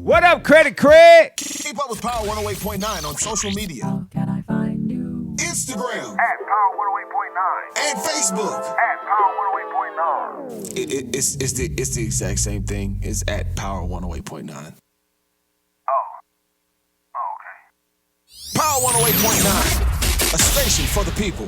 What up, Credit Craig? Keep up with Power 108.9 on social media. Can I find you? Instagram. Power 108.9. And Facebook. Power 108.9. It's the exact same thing. It's at Power 108.9. Okay. Power 108.9. A station for the people.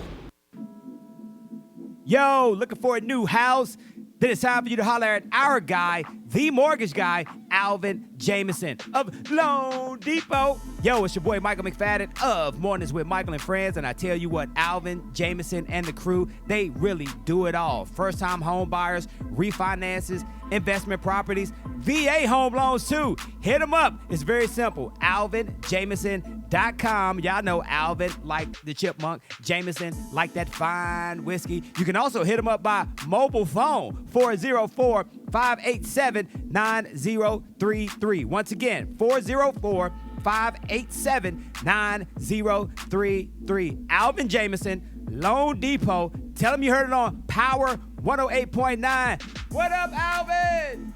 Yo, looking for a new house? Then it's time for you to holler at our guy, the mortgage guy, Alvin Jameson of Loan Depot. Yo, it's your boy Michael McFadden of Mornings with Michael and Friends, and I tell you what, Alvin Jameson and the crew, they really do it all. First-time home buyers, refinances, investment properties, VA home loans too. Hit them up. It's very simple. AlvinJameson.com. Y'all know Alvin like the chipmunk, Jameson like that fine whiskey. You can also hit them up by mobile phone, 404-587-9033. Once again, 404-587-9033. Alvin Jameson, Loan Depot. Tell them you heard it on Power 108.9. What up, Alvin?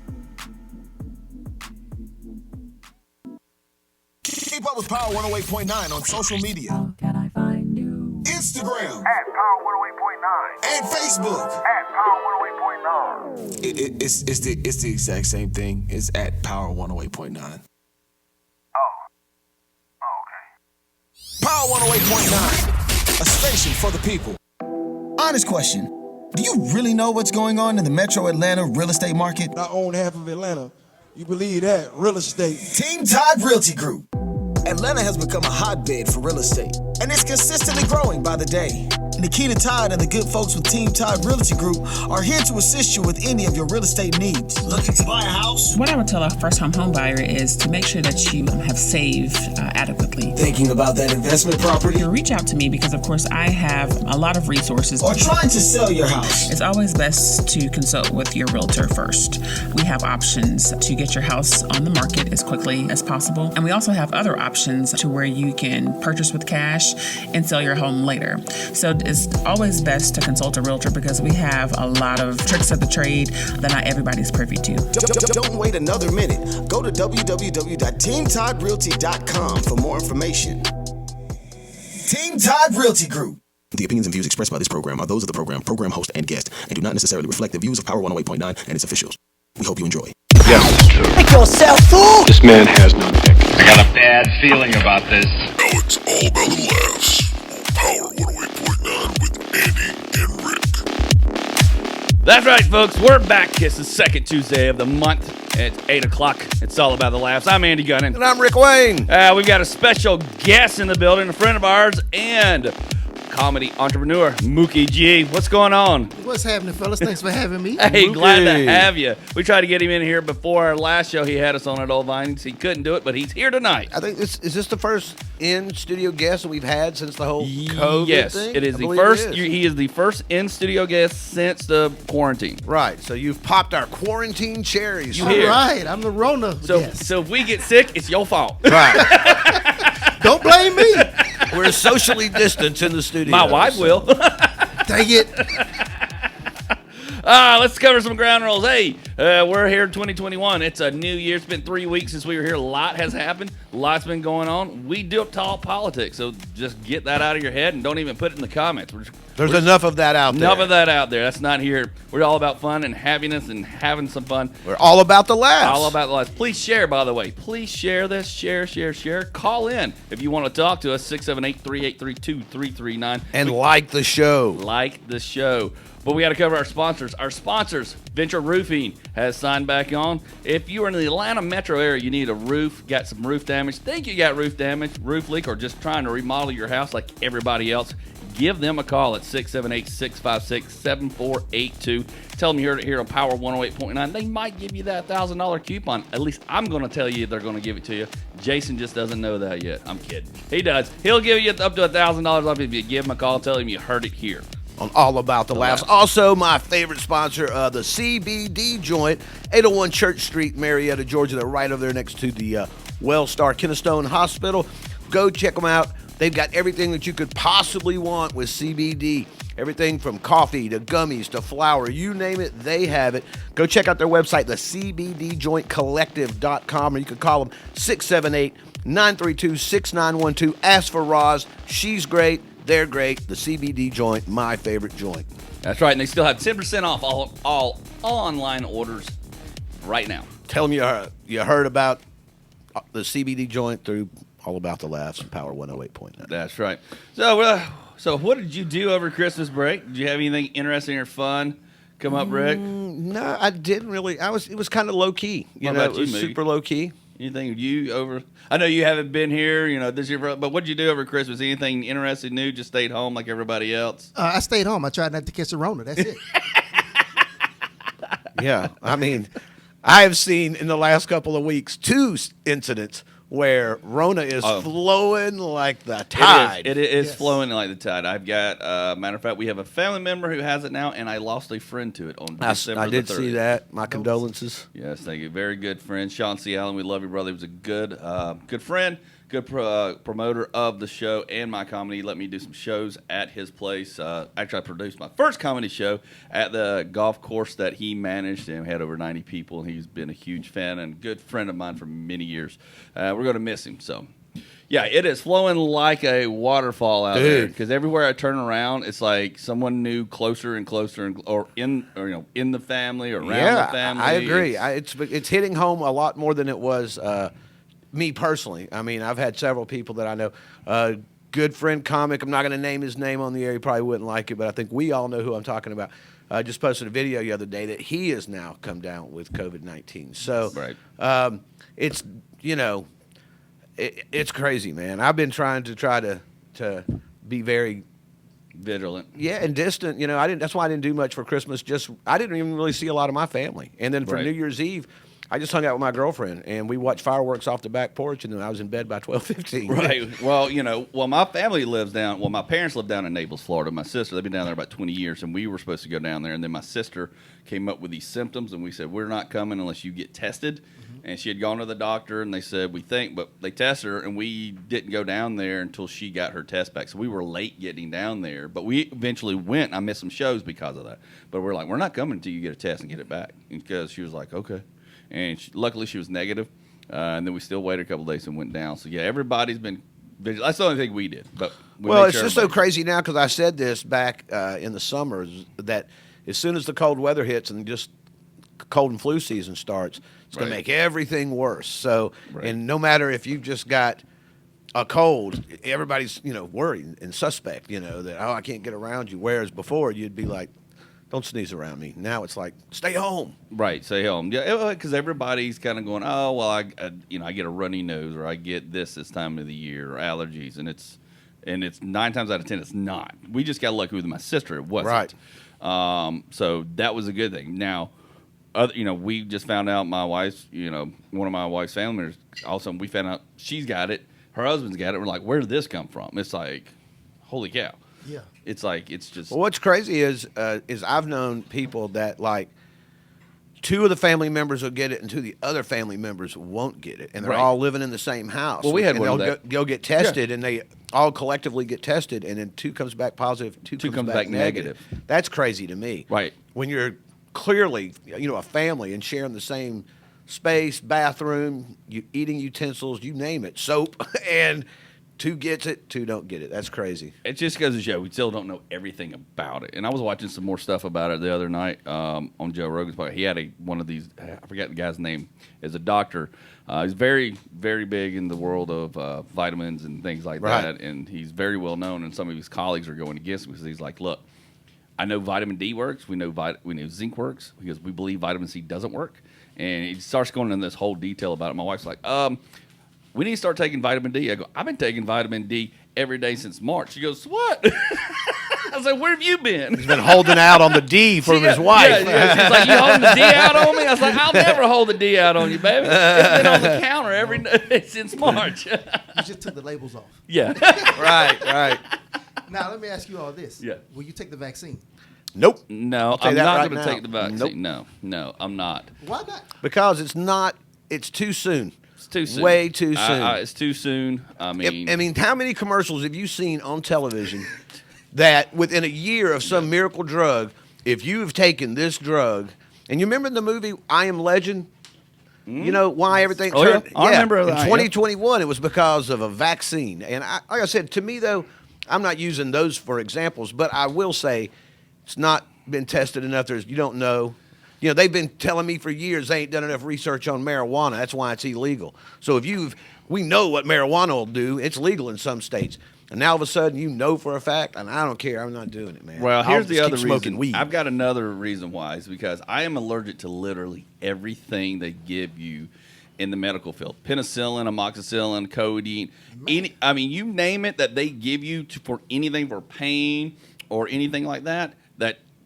Keep up with Power 108.9 on social media. Can I find you? Instagram. Power 108.9. And Facebook. Power 108.9. It's the exact same thing. It's at Power 108.9. Okay. Power 108.9. A station for the people. Honest question. Do you really know what's going on in the Metro Atlanta real estate market? I own half of Atlanta. You believe that? Real estate. Team Todd Realty Group. Atlanta has become a hotbed for real estate, and it's consistently growing by the day. Nikita Todd and the good folks with Team Todd Realty Group are here to assist you with any of your real estate needs. Looking to buy a house? What I would tell a first-time home buyer is to make sure that you have saved adequately. Thinking about that investment property? You reach out to me because, of course, I have a lot of resources. Or trying to sell your house? It's always best to consult with your realtor first. We have options to get your house on the market as quickly as possible. And we also have other options to where you can purchase with cash and sell your home later. So it's always best to consult a realtor because we have a lot of tricks of the trade that not everybody's privy to. Don't wait another minute. Go to www.teamtoddrealty.com for more information. Team Todd Realty Group. The opinions and views expressed by this program are those of the program host, and guest, and do not necessarily reflect the views of Power 108.9 and its officials. We hope you enjoy. Yeah, that's true. Make yourself fool! This man has no dick. I got a bad feeling about this. Now it's all about the laughs on Power 108.9 with Andy and Rick. That's right, folks. We're back. It's the second Tuesday of the month at 8 o'clock. It's all about the laughs. I'm Andy Gunnin. And I'm Rick Wayne. We've got a special guest in the building, a friend of ours, and comedy entrepreneur, Mookie G. What's going on? What's happening, fellas? Thanks for having me. Hey, Mookie. glad to have you. We tried to get him in here before our last show. He had us on at Old Vines. He couldn't do it, but he's here tonight. I think is this the first in-studio guest that we've had since the whole COVID yes, thing? It is the first. He is the first in-studio guest since the quarantine. Right, so you've popped our quarantine cherries. You hear? Right, I'm the Rona guest. So if we get sick, it's your fault. Right. Don't blame me. We're socially distanced in the studio. My wife will. Dang it. Let's cover some ground rules. Hey, we're here in 2021. It's a new year. It's been 3 weeks since we were here. A lot has happened. A lot's been going on. We do talk politics, so just get that out of your head and don't even put it in the comments. There's enough of that out there. Enough of that out there. That's not here. We're all about fun and happiness and having some fun. We're all about the laughs. All about the laughs. Please share, by the way. Please share this. Share. Call in if you want to talk to us, 678-3832-339. And like the show. Like the show. But we got to cover our sponsors. Our sponsors, Venture Roofing, has signed back on. If you are in the Atlanta metro area, you need a roof, got some roof damage, think you got roof damage, roof leak, or just trying to remodel your house like everybody else, give them a call at 678-656-7482. Tell them you heard it here on Power 108.9. They might give you that $1,000 coupon. At least I'm going to tell you they're going to give it to you. Jason just doesn't know that yet. I'm kidding. He does. He'll give you up to $1,000 off if you give him a call, tell him you heard it here. On All About the Laughs. Also, my favorite sponsor, the CBD joint, 801 Church Street, Marietta, Georgia. They're right over there next to the Wellstar Kennestone Hospital. Go check them out. They've got everything that you could possibly want with CBD. Everything from coffee to gummies to flour, you name it, they have it. Go check out their website, the CBDJointCollective.com, or you can call them 678-932-6912. Ask for Roz. She's great. They're great. The CBD joint, my favorite joint. That's right, and they still have 10% off all online orders right now. Tell them you heard about the CBD joint through All About the Laughs and Power 108.9. That's right. So what did you do over Christmas break? Did you have anything interesting or fun come up, Rick? No, I didn't really. It was kind of low key. What about it was you, Mookie? super low key. Anything you over? I know you haven't been here, this year, but what did you do over Christmas? Anything interesting, new? Just stayed home like everybody else? I stayed home. I tried not to catch the Rona. That's it. Yeah, I mean, I have seen in the last couple of weeks 2 incidents where Rona is flowing like the tide. It is flowing like the tide. I've got, matter of fact, we have a family member who has it now, and I lost a friend to it on December I did the 30th. see that. My condolences. Yes, thank you. Very good friend. Sean C. Allen, we love you, brother. He was a good friend, good promoter of the show and my comedy. He let me do some shows at his place. Actually, I produced my first comedy show at the golf course that he managed, and we had over 90 people. He's been a huge fan and good friend of mine for many years. We're going to miss him. So, yeah, it is flowing like a waterfall out there, because everywhere I turn around, it's like someone new closer and closer, or in the family or around the family. I agree. It's hitting home a lot more than it was. Me personally, I mean, I've had several people that I know. Good friend comic, I'm not going to name his name on the air. He probably wouldn't like it, but I think we all know who I'm talking about. Just posted a video the other day that he has now come down with COVID-19. So it's, it's crazy, man. I've been trying to be very vigilant. Yeah, and distant. That's why I didn't do much for Christmas. I didn't even really see a lot of my family. And then for New Year's Eve, I just hung out with my girlfriend, and we watched fireworks off the back porch, and then I was in bed by 12:15. Right. Well, my family lives down. Well, my parents live down in Naples, Florida. My sister, they've been down there about 20 years, and we were supposed to go down there. And then my sister came up with these symptoms, and we said, we're not coming unless you get tested. And she had gone to the doctor, and they said, we think, but they tested her, and we didn't go down there until she got her test back. So we were late getting down there, but we eventually went. I missed some shows because of that. But we're like, we're not coming until you get a test and get it back. Because she was like, okay. And luckily she was negative. And then we still waited a couple of days and went down. So, yeah, everybody's been vigilant. That's the only thing we did. But it's just so crazy now, because I said this back in the summer, that as soon as the cold weather hits and just cold and flu season starts, it's going to make everything worse. So, and no matter if you've just got a cold, everybody's, worried and suspect, that, I can't get around you. Whereas before you'd be like, don't sneeze around me. Now it's like, stay home. Right, stay home. Yeah, because everybody's kind of going, oh, well, I get a runny nose, or I get this time of the year, or allergies, and it's 9 times out of 10 it's not. We just got lucky with my sister. It wasn't. Right. So that was a good thing. Now, we just found out my wife's, one of my wife's family members, all of a sudden we found out she's got it. Her husband's got it. We're like, where did this come from? It's like, holy cow. Yeah. It's like, it's just. Well, what's crazy is I've known people that, like, 2 of the family members will get it and 2 of the other family members won't get it. And they're all living in the same house. Well, we had one of they'll that. Go get tested, and they all collectively get tested, and then 2 comes back positive, 2 comes back negative. That's crazy to me. Right. When you're clearly, a family and sharing the same space, bathroom, eating utensils, you name it, soap, and 2 gets it, 2 don't get it. That's crazy. It just goes to show we still don't know everything about it. And I was watching some more stuff about it the other night on Joe Rogan's podcast. He had one of these, I forget the guy's name, is a doctor. He's very, very big in the world of vitamins and things like that. And he's very well known, and some of his colleagues are going against him because he's like, look, I know vitamin D works. We know zinc works, because we believe vitamin C doesn't work. And he starts going into this whole detail about it. My wife's like, we need to start taking vitamin D. I go, I've been taking vitamin D every day since March. She goes, what? I was like, where have you been? He's been holding out on the D from his wife. Yeah. She's like, you holding the D out on me? I was like, I'll never hold the D out on you, baby. It's been on the counter every day since March. You just took the labels off. Yeah. Right. Now, let me ask you all this. Yeah. Will you take the vaccine? Nope. No, I'm not going to take the vaccine. Nope. No, I'm not. Why not? Because it's too soon. It's too soon. Way too soon. It's too soon. I mean, how many commercials have you seen on television that within a year of some miracle drug, if you've taken this drug, and you remember in the movie I Am Legend, you know why everything Oh, turned? yeah. I remember in that, yeah. 2021, it was because of a vaccine. And like I said, to me, though, I'm not using those for examples, but I will say it's not been tested enough. You don't know. You know, they've been telling me for years they ain't done enough research on marijuana. That's why it's illegal. So we know what marijuana will do. It's legal in some states. And now all of a sudden you know for a fact, and I don't care. I'm not doing it, man. Well, I'll here's the just other keep smoking reason. weed. I've got another reason why is because I am allergic to literally everything they give you in the medical field. Penicillin, amoxicillin, codeine, you name it that they give you for anything for pain or anything like that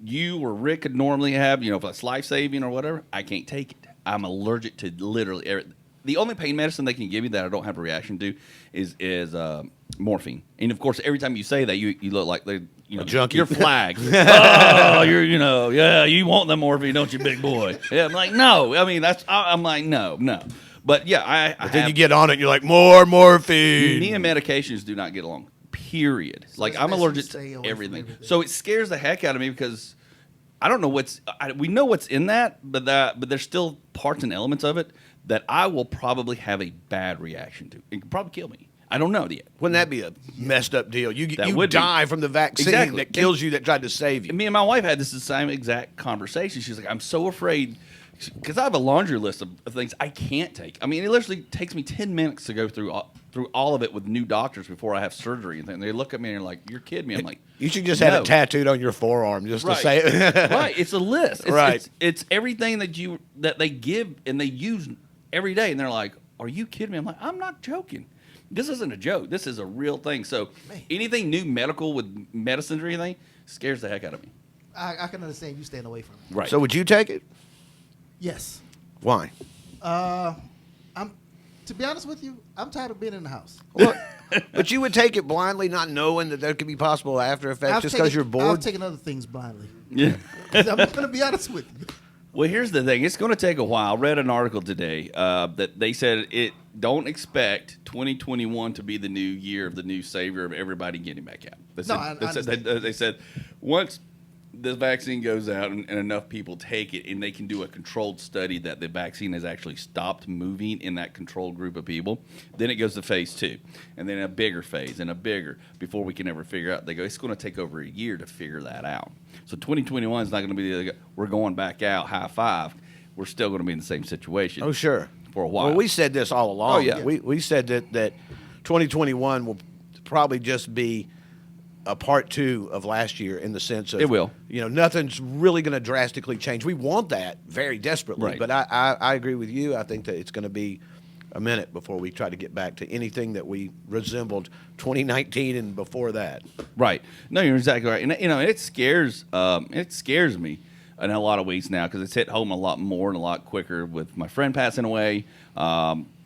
you or Rick could normally have, if it's life-saving or whatever, I can't take it. I'm allergic to literally everything. The only pain medicine they can give you that I don't have a reaction to is morphine. And of course, every time you say that, you look like a junkie. You're flagged. Oh, you want the morphine, don't you, big boy? Yeah, I'm like, no. I mean, I'm like, no. But yeah, But then you get on it, and you're like, more morphine. Me and medications do not get along. Period. So like it's I'm best allergic to stay to away from everything. everything. So it scares the heck out of me because I don't know we know what's in that, but there's still parts and elements of it that I will probably have a bad reaction to. It could probably kill me. I don't know yet. Wouldn't that be a messed up deal? You would die be. from the vaccine Exactly. that kills you that tried to save you. And me and my wife had this the same exact conversation. She's like, I'm so afraid because I have a laundry list of things I can't take. I mean, it literally takes me 10 minutes to go through all of it with new doctors before I have surgery and things. They look at me and they're like, "You're kidding me." I'm like, you should just have it tattooed on your forearm just to say it. Right. It's a list. Right. It's everything that they give and they use every day. And they're like, "Are you kidding me?" I'm like, "I'm not joking. This isn't a joke. This is a real thing." So anything new medical with medicines or anything scares the heck out of me. I can understand you staying away from it. Right. So would you take it? Yes. Why? To be honest with you, I'm tired of being in the house. Well, but you would take it blindly, not knowing that there could be possible after effects just because you're bored? I've taken other things blindly. Yeah. I'm going to be honest with you. Well, here's the thing. It's going to take a while. I read an article today that they said don't expect 2021 to be the new year of the new savior of everybody getting back out. They said once the vaccine goes out and enough people take it and they can do a controlled study that the vaccine has actually stopped moving in that controlled group of people, then it goes to phase 2 and then a bigger phase and a bigger before we can ever figure out. They go, it's going to take over a year to figure that out. So 2021 is not going to be we're going back out, high five. We're still going to be in the same situation. Oh, sure. For a while. Well, we said this all along. Oh, yeah. We said that 2021 will probably just be a part 2 of last year in the sense of it will. Nothing's really going to drastically change. We want that very desperately, Right. but I agree with you. I think that it's going to be a minute before we try to get back to anything that we resembled 2019 and before that. Right. No, you're exactly right. And it scares me in a lot of ways now because it's hit home a lot more and a lot quicker with my friend passing away.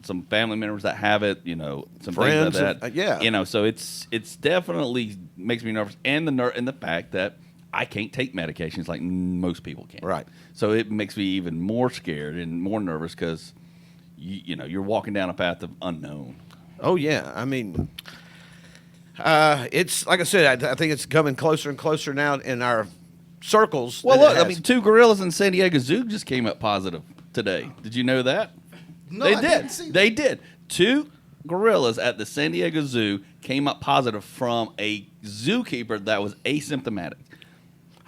Some family members that have it, some Friends, things like that. yeah. So it's definitely makes me nervous, and the fact that I can't take medications like most people can. Right. So it makes me even more scared and more nervous because you're walking down a path of unknown. Oh yeah, I mean, it's like I said. I think it's coming closer and closer now in our circles. Well, than it look, has. 2 gorillas in San Diego Zoo just came up positive today. Did you know that? No, They I did. didn't see that. They did. 2 gorillas at the San Diego Zoo came up positive from a zookeeper that was asymptomatic.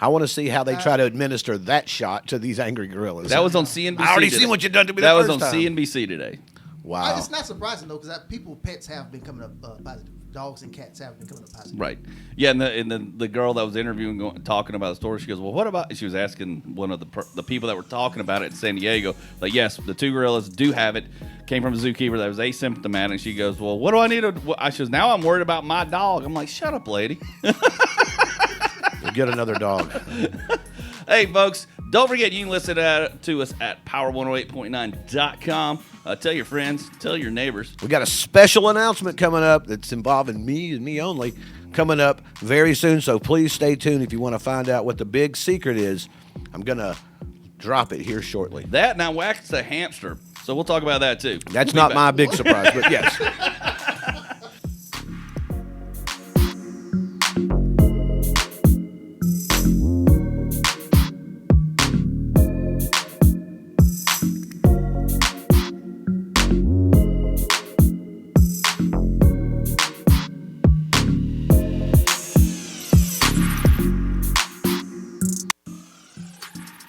I want to see how they try to administer that shot to these angry gorillas. That was on CNBC. I already today. seen what you done to me That the was first on time. CNBC today. Wow. It's not surprising, though, because pets have been coming up positive. Dogs and cats have been coming up positive. Right. Yeah, and the girl that was interviewing, talking about the story, she goes, well, what about, she was asking one of the people that were talking about it in San Diego, like, yes, the 2 gorillas do have it, came from a zookeeper that was asymptomatic. She goes, well, what do I need to, she goes, now I'm worried about my dog. I'm like, shut up, lady. We'll get another dog. Hey, folks, don't forget you can listen to us at power108.9.com. Tell your friends, tell your neighbors. We got a special announcement coming up that's involving me and me only coming up very soon, so please stay tuned if you want to find out what the big secret is. I'm going to drop it here shortly. That, now Wax the hamster. So we'll talk about that, too. That's not my big surprise, but yes.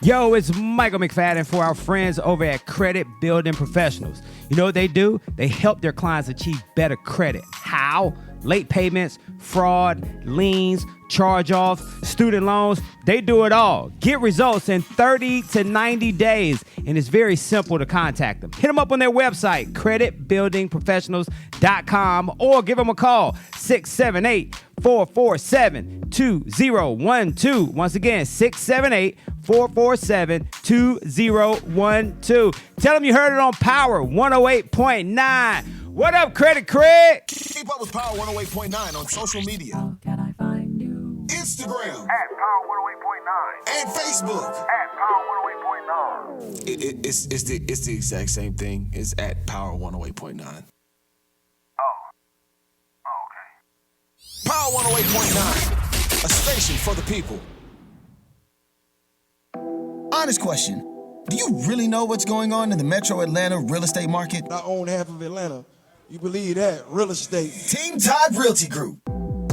Yo, it's Michael McFadden for our friends over at Credit Building Professionals. You know what they do? They help their clients achieve better credit. How? Late payments, fraud, liens, charge-offs, student loans. They do it all. Get results in 30 to 90 days, and it's very simple to contact them. Hit them up on their website, creditbuildingprofessionals.com, or give them a call, 678-447-2012. Once again, 678-447-2012. Tell them you heard it on Power 108.9. What up, Credit Craig? Keep up with Power 108.9 on social media. How can I find you? Instagram At Power 108.9. and Facebook. At Power 108.9. It's the exact same thing. It's at Power 108.9. Okay. Power 108.9, a station for the people. Honest question. Do you really know what's going on in the metro Atlanta real estate market? I own half of Atlanta. You believe that? Real estate. Team Todd Realty Group.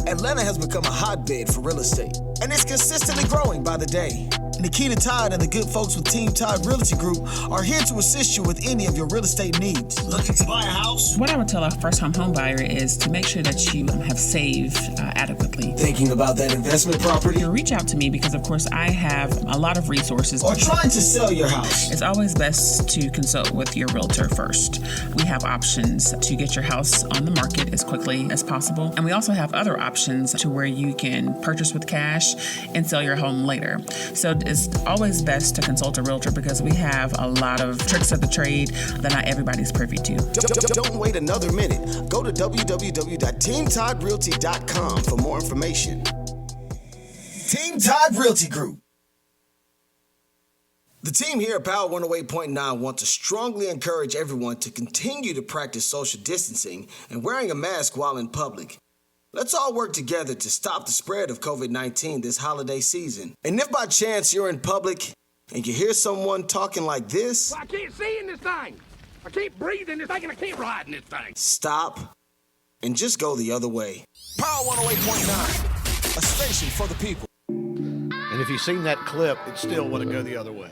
Atlanta has become a hotbed for real estate, and it's consistently growing by the day. Nikita Todd and the good folks with Team Todd Realty Group are here to assist you with any of your real estate needs. Looking to buy a house? What I would tell a first-time home buyer is to make sure that you have saved adequately. Thinking about that investment property? You reach out to me because, of course, I have a lot of resources. Or trying to sell your house? It's always best to consult with your realtor first. We have options to get your house on the market as quickly as possible. And we also have other options to where you can purchase with cash and sell your home later. So it's always best to consult a realtor because we have a lot of tricks of the trade that not everybody's privy to. Don't wait another minute. Go to www.teamtoddrealty.com for more information. Team Todd Realty Group. The team here at Power 108.9 want to strongly encourage everyone to continue to practice social distancing and wearing a mask while in public. Let's all work together to stop the spread of COVID-19 this holiday season. And if by chance you're in public and you hear someone talking like this, I can't see in this thing. I can't breathe in this thing and I can't ride in this thing. stop and just go the other way. Power 108.9, a station for the people. And if you've seen that clip, it still want to go the other way.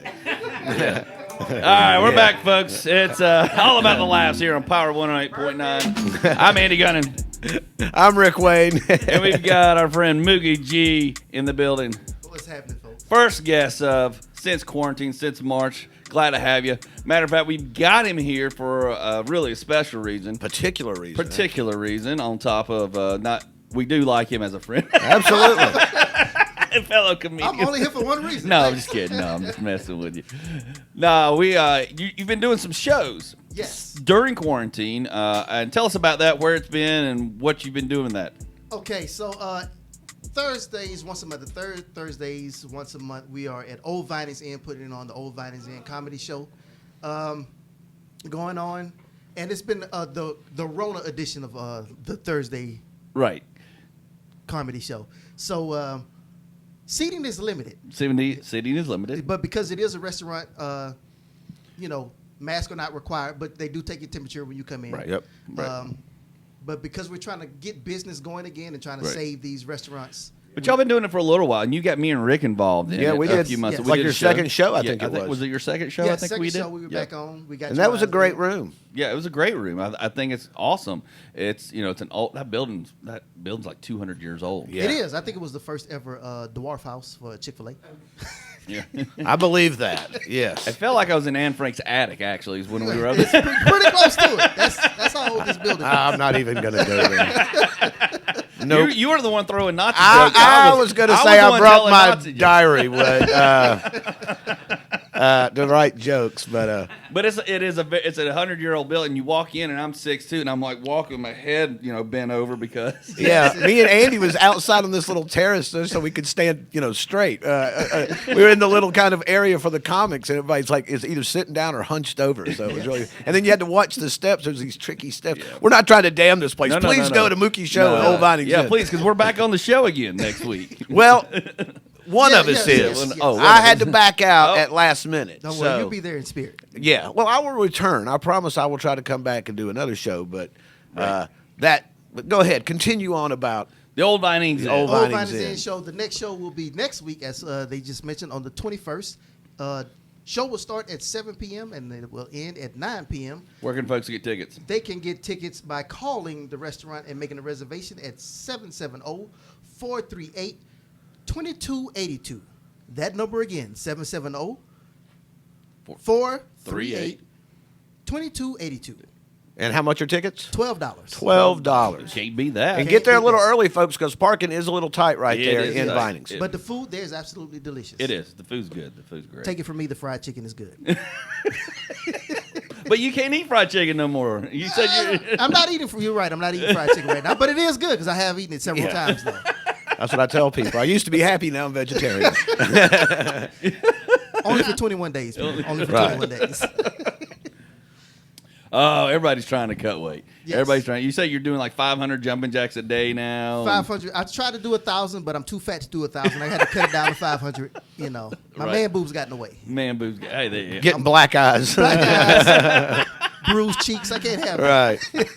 All right, we're back, folks. It's all about the laughs here on Power 108.9. I'm Andy Gunnin. I'm Rick Wayne. And we've got our friend Mookie G in the building. What's happening, folks? First guest of since quarantine, since March. Glad to have you. Matter of fact, we've got him here for a really special reason. Particular reason. On top of not, we do like him as a friend. Absolutely. Fellow comedian. I'm only here for one reason. No, I'm just kidding. No, I'm just messing with you. No, you've been doing some shows. Yes. During quarantine, and tell us about that, where it's been, and what you've been doing that. Okay, so Thursdays, once a month, the third Thursdays, once a month, we are at Old Vinings Inn, putting on the Old Vinings Inn comedy show going on. And it's been the Rona edition of the Thursday Right. comedy show. So seating is limited. Seating is limited. But because it is a restaurant, masks are not required, but they do take your temperature when you come in. Right. Yep. Right. But because we're trying to get business going again and trying to save these restaurants. But y'all been doing it for a little while, and you got me and Rick involved in it we did a few months. It's We like did your a show. second show, I think it was. Was it your second show? Yeah, I think second we did. show we were back on. We got And that was a guys great there. room. Yeah, it was a great room. I think it's awesome. It's it's an old that building's like 200 years old. Yeah. It is. I think it was the first ever dwarf house for Chick-fil-A. Yeah. I believe that. Yes. I felt like I was in Anne Frank's attic actually is when we were up there. Pretty close to it. That's how old this building is. I'm not even going to go there. Nope. You were the one throwing Nazi jokes. I was going to say the I one brought telling my Nazi jokes. diary with to write jokes, but it's a 100-year-old building. You walk in and I'm 6'2", and I'm like walking with my head bent over because me and Andy was outside on this little terrace so we could stand straight. We were in the little kind of area for the comics, and everybody's like is either sitting down or hunched over. So it was really, and then you had to watch the steps. There's these tricky steps. Yeah. We're not trying to damn this place. Please go to Mookie's show at Old Vinings. Yeah, please, because we're back on the show again next week. Well. One of us is. Yes. I had to back out at last minute. Don't worry, you'll be there in spirit. Yeah. Well, I will return. I promise I will try to come back and do another show. But but go ahead. Continue on about the Old Vinings. Old Vinings Inn show. The next show will be next week, as they just mentioned, on the 21st Show will start at 7 p.m. and it will end at 9 p.m. Where can folks get tickets? They can get tickets by calling the restaurant and making a reservation at 770-438-2282. That number again, 770-438-2282. And how much are tickets? $12. $12. Can't beat that. And get there a little early, folks, because parking is a little tight right there in Vinings. But the food there is absolutely delicious. It is. The food's good. The food's great. Take it from me, the fried chicken is good. But you can't eat fried chicken no more. You said I'm not eating. You're right. I'm not eating fried chicken right now, but it is good because I have eaten it several times now. That's what I tell people. I used to be happy. Now I'm vegetarian. Only for 21 days. Man. Only for 21 days. Oh, everybody's trying to cut weight. Yes. Everybody's trying. You say you're doing like 500 jumping jacks a day now. 500. I tried to do 1,000, but I'm too fat to do 1,000. I had to cut it down to 500. You know, my man boobs got in the way. Man boobs. Hey, they getting black eyes. Black eyes. Bruised cheeks. I can't have that. Right.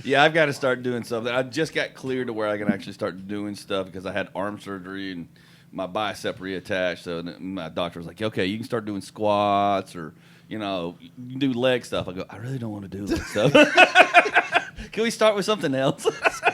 Yeah, I've got to start doing something. I just got cleared to where I can actually start doing stuff because I had arm surgery and my bicep reattached. So my doctor was like, okay, you can start doing squats or, you know, you can do leg stuff. I go, I really don't want to do leg stuff. Can we start with something else?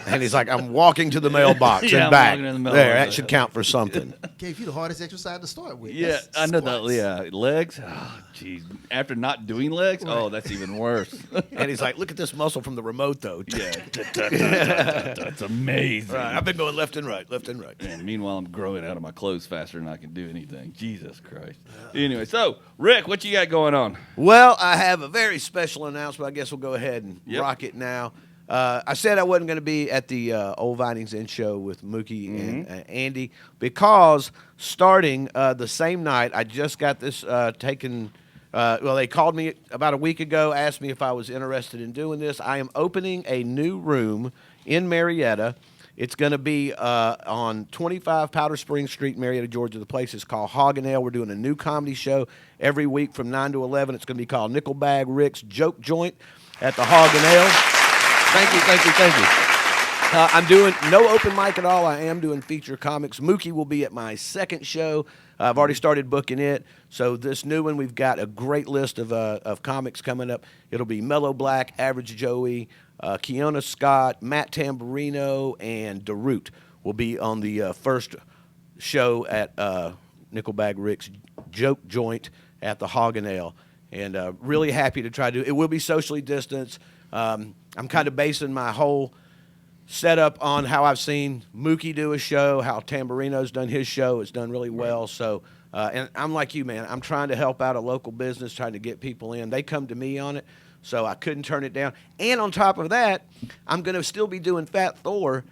And he's like, I'm walking to the mailbox Yeah, and I'm back. walking to the mailbox. There, that should count for something. Gave you the hardest exercise to start with. Yeah, That's I know squats. that. Yeah, legs. Oh, jeez. After not doing legs, oh, that's even worse. And he's like, look at this muscle from the remote, though. Yeah, that's amazing. Right, I've been going left and right, left and right. And meanwhile, I'm growing out of my clothes faster than I can do anything. Jesus Christ. Anyway, so Rick, what you got going on? Well, I have a very special announcement. I guess we'll go ahead and rock it now. I said I wasn't going to be at the Old Vinings Inn show with Mookie and Andy because starting the same night, I just got this taken. Well, they called me about a week ago, asked me if I was interested in doing this. I am opening a new room in Marietta. It's going to be on 25 Powder Springs Street, Marietta, Georgia. The place is called Hog and Ale. We're doing a new comedy show every week from 9 to 11. It's going to be called Nickelbag Rick's Joke Joint at the Hog and Ale. Thank you. I'm doing no open mic at all. I am doing feature comics. Mookie will be at my second show. I've already started booking it. So this new one, we've got a great list of comics coming up. It'll be Mellow Black, Average Joey, Keona Scott, Matt Tamburino, and DeRoot will be on the first show at Nickelbag Rick's Joke Joint at the Hog and Ale. And really happy to try to do it. It will be socially distanced. I'm kind of basing my whole setup on how I've seen Mookie do a show, how Tamburino's done his show. It's done really well. So, and I'm like you, man. I'm trying to help out a local business, trying to get people in. They come to me on it, so I couldn't turn it down. And on top of that, I'm going to still be doing Fat Thor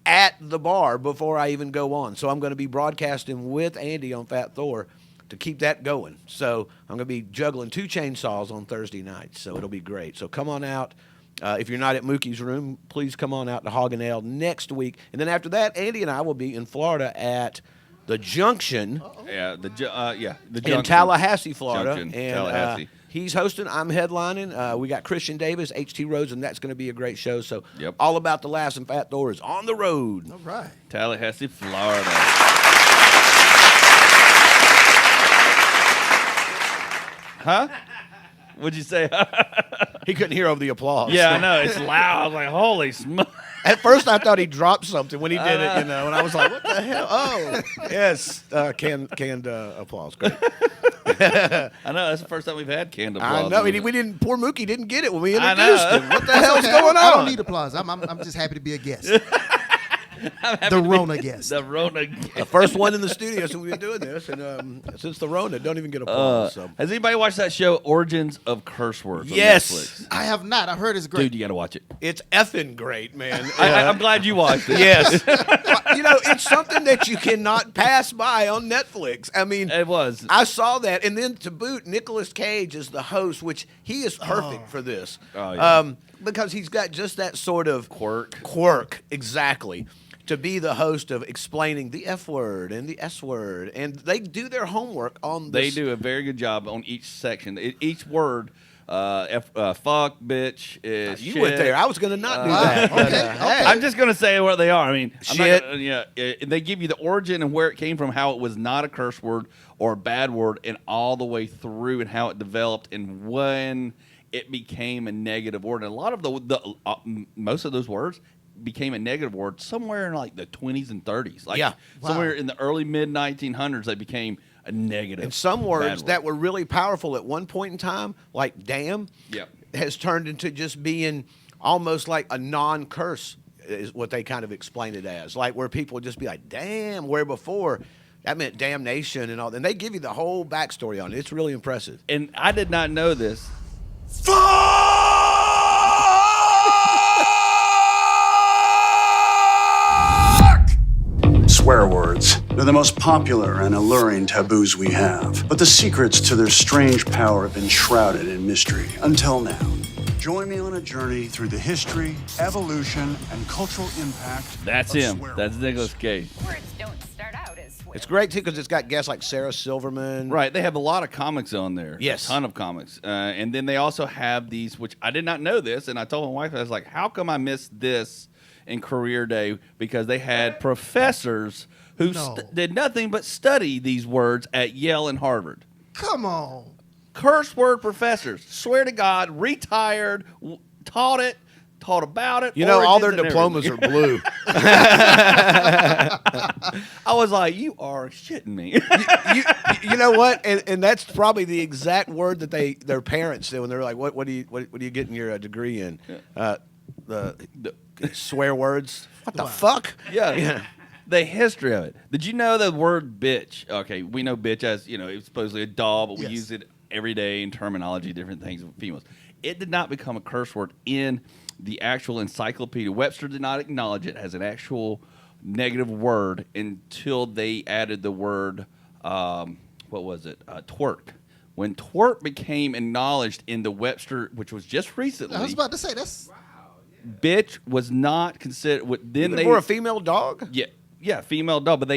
at the bar before I even go on. So I'm going to be broadcasting with Andy on Fat Thor to keep that going. So I'm going to be juggling 2 chainsaws on Thursday nights. So it'll be great. So come on out. If you're not at Mookie's room, please come on out to Hog and Ale next week. And then after that, Andy and I will be in Florida at the Junction. Yeah, the Junction. In Tallahassee, Florida. Junction, And Tallahassee. he's hosting. I'm headlining. We got Christian Davis, H.T. Rhodes, and that's going to be a great show. So all about the laughs and Fat Thor is on the road. All right. Tallahassee, Florida. Huh? What'd you say? He couldn't hear over the applause. Yeah, I know. It's loud. I was like, holy smoke. At first, I thought he dropped something when he did it, you know, and I was like, what the hell? Oh, yes. Canned applause. Great. I know. That's the first time we've had canned applause. I know. We didn't. Poor Mookie didn't get it when we introduced him. What the hell's going on? I don't need applause. I'm just happy to be a guest. The Rona guest. The Rona guest. The first one in the studio since we've been doing this, and since the Rona, don't even get applause. So. Has anybody watched that show, Origins of Curse Words? Yes. On Netflix? I have not. I heard it's great. Dude, you got to watch it. It's effing great, man. I'm glad you watched it. Yes. You know, it's something that you cannot pass by on Netflix. I mean, it was. I saw that, and then to boot, Nicolas Cage is the host, which he is perfect for this. Oh, yeah. Because he's got just that sort of quirk, exactly. To be the host of explaining the F word and the S word. And they do their homework on this. They do a very good job on each section. Each word Fuck, bitch is You shit. went there. I was going to not do that. But, hey. I'm just going to say what they are. I mean, shit. They give you the origin and where it came from, how it was not a curse word or a bad word, and all the way through and how it developed and when it became a negative word. And a lot of most of those words became a negative word somewhere in like the 20s and 30s. Like somewhere in the early mid 1900s, they became a negative. And some words word. that were really powerful at one point in time, like damn, has turned into just being almost like a non-curse, is what they kind of explain it as. Like where people would just be like, damn, where before that meant damnation and all. And they give you the whole backstory on it. It's really impressive. And I did not know this. Swear words. They're the most popular and alluring taboos we have. But the secrets to their strange power have been shrouded in mystery until now. Join me on a journey through the history, evolution, and cultural impact. That's him. That's Nicolas Cage. Words don't start out as swear. It's great, too, because it's got guests like Sarah Silverman. Right. They have a lot of comics on there. Yes. A ton of comics. And then they also have these, which I did not know this, and I told my wife, I was like, how come I missed this in career day? Because they had professors who did nothing but study these words at Yale and Harvard. Come on. Curse word professors. Swear to God, retired, taught about it. You know, all their origins and diplomas are blue. I was like, you are shitting me. You know what? And that's probably the exact word that their parents said when they're like, what are you getting your degree in? The swear words. What the fuck? Yeah. The history of it. Did you know the word bitch? Okay, we know bitch as, it's supposedly a doll, but we use it every day in terminology, different things with females. It did not become a curse word in the actual encyclopedia. Webster did not acknowledge it as an actual negative word until they added the word, twerk. When twerk became acknowledged in the Webster, which was just recently. I was about to say that's. Bitch was not considered. Then they were a female dog. Yeah, female dog. But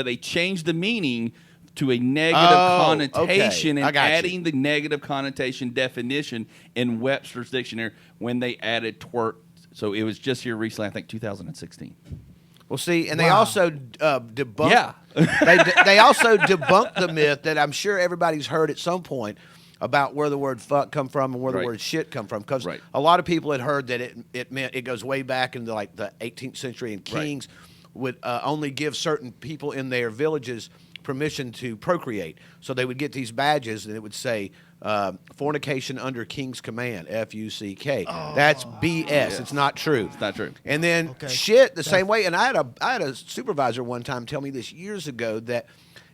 they changed the meaning to a negative connotation and adding the negative connotation definition in Webster's dictionary when they added twerk. So it was just here recently, I think 2016. Well, see, and they also debunked. Yeah. they also debunked the myth that I'm sure everybody's heard at some point about where the word fuck come from and where the word shit come from. Because a lot of people had heard that it meant, it goes way back into like the 18th century, and kings would only give certain people in their villages permission to procreate. So they would get these badges and it would say fornication under king's command, F-U-C-K. That's BS. Yeah. It's not true. It's not true. And then shit the same way. And I had a supervisor one time tell me this years ago that,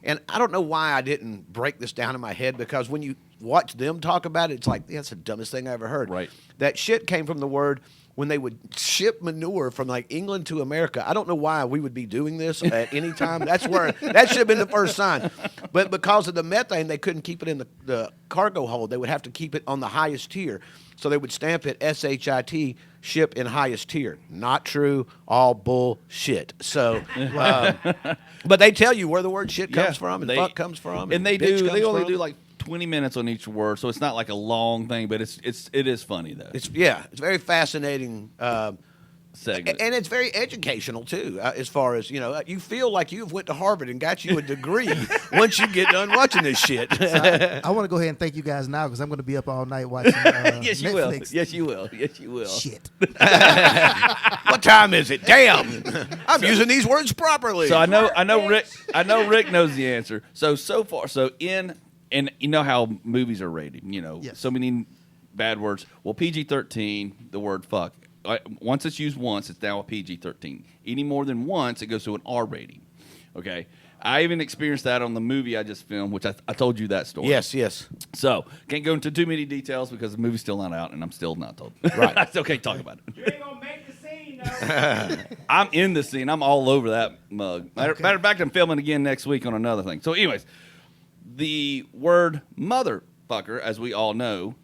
and I don't know why I didn't break this down in my head, because when you watch them talk about it, it's like, that's the dumbest thing I ever heard. Right. That shit came from the word when they would ship manure from like England to America. I don't know why we would be doing this at any time. That should have been the first sign. But because of the methane, they couldn't keep it in the cargo hold. They would have to keep it on the highest tier. So they would stamp it SHIT, ship in highest tier. Not true. All bullshit. So, but they tell you where the word shit comes from and fuck comes from. And they only do like 20 minutes on each word, so it's not like a long thing, but it is funny though. It's very fascinating segment, and it's very educational too. As far as you feel like you've went to Harvard and got you a degree once you get done watching this shit. So I want to go ahead and thank you guys now, because I'm going to be up all night watching Yes, you will. Netflix. Yes, you will. Yes, you will. Shit. What time is it? Damn, I'm using these words properly. So I know Rick knows the answer. So far, and you know how movies are rated, so many bad words. Well, PG-13, the word fuck, once it's used once, it's now a PG-13. Any more than once, it goes to an R rating. Okay? I even experienced that on the movie I just filmed, which I told you that story. Yes. So, can't go into too many details because the movie's still not out and I'm still not told. Right. I still can't talk about it. You ain't gonna make the scene, though. I'm in the scene. I'm all over that mug. Matter of fact, I'm filming again next week on another thing. So, anyways, the word motherfucker, as we all know,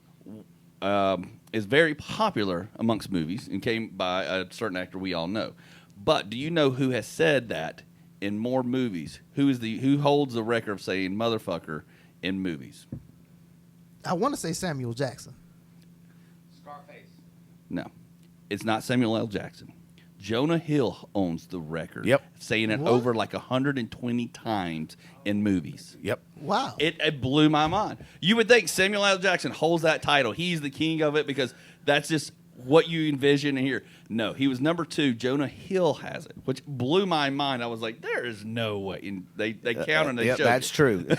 is very popular amongst movies and came by a certain actor we all know. But do you know who has said that in more movies? Who holds the record of saying motherfucker in movies? I want to say Samuel Jackson. No, it's not Samuel L. Jackson. Jonah Hill owns the record. Yep. Saying it over like 120 times in movies. Yep. Wow. It blew my mind. You would think Samuel L. Jackson holds that title. He's the king of it because that's just what you envision and hear. No, he was number 2. Jonah Hill has it, which blew my mind. I was like, there is no way. And they count and they show. That's true. We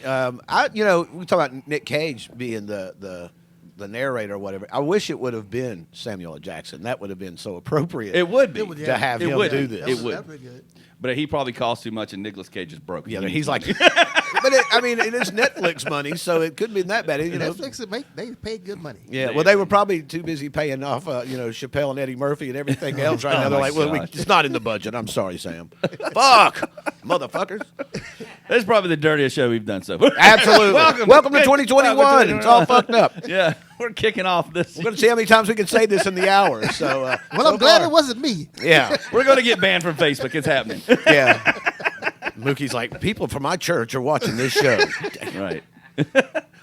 talk about Nick Cage being the narrator or whatever. I wish it would have been Samuel L. Jackson. That would have been so appropriate. It would be to have him do this. It would. Good. But he probably costs too much, and Nicolas Cage is broke. Yeah, he's like, but it is Netflix money, so it couldn't be that bad. Netflix, they pay good money. Yeah, well, they were probably too busy paying off, Chappelle and Eddie Murphy and everything else right now. They're like, well, it's not in the budget. I'm sorry, Sam. Fuck, motherfuckers. This is probably the dirtiest show we've done so far. Absolutely. Welcome to 2021. It's all fucked up. Yeah, we're kicking off this. We're going to see how many times we can say this in the hour. So, well, I'm glad it wasn't me. Yeah. We're going to get banned from Facebook. It's happening. Yeah. Mookie's like, people from my church are watching this show. Right.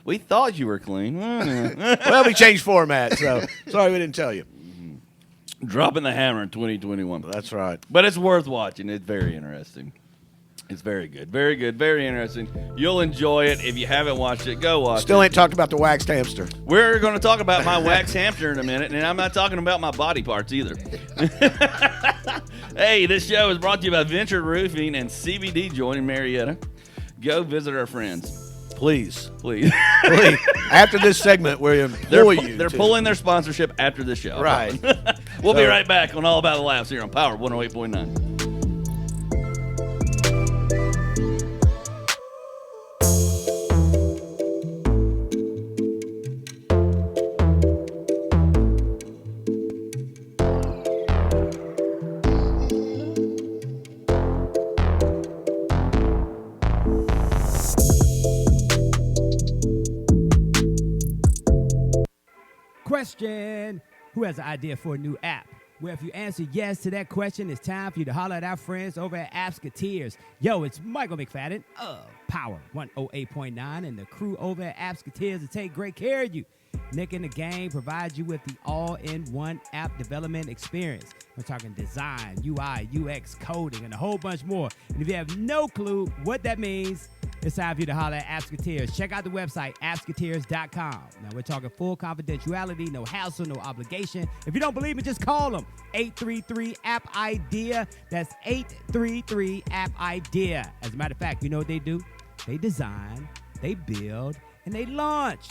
We thought you were clean. Well, we changed format, so sorry we didn't tell you. Dropping the hammer in 2021. That's right. But it's worth watching. It's very interesting. It's very good. Very good. Very interesting. You'll enjoy it. If you haven't watched it, go watch it. Still ain't talked about the waxed hamster. We're going to talk about my wax hamster in a minute, and I'm not talking about my body parts either. Hey, this show is brought to you by Venture Roofing and CBD Joint in Marietta. Go visit our friends. Please. Please. Please. After this segment, we implore you. They're pulling their sponsorship after the show. Right. We'll be right back on All About the Laughs here on Power 108.9. Question: who has an idea for a new app? Well, if you answer yes to that question, it's time for you to holler at our friends over at Appsketeers. Yo, it's Michael McFadden of Power 108.9 and the crew over at Appsketeers to take great care of you. Nick and the gang provides you with the all-in-one app development experience. We're talking design, UI, UX, coding, and a whole bunch more. And if you have no clue what that means, it's time for you to holler at Appsketeers. Check out the website, appsketeers.com. Now, we're talking full confidentiality, no hassle, no obligation. If you don't believe me, just call them. 833-APP-IDEA. That's 833-APP-IDEA. As a matter of fact, you know what they do? They design, they build, and they launch.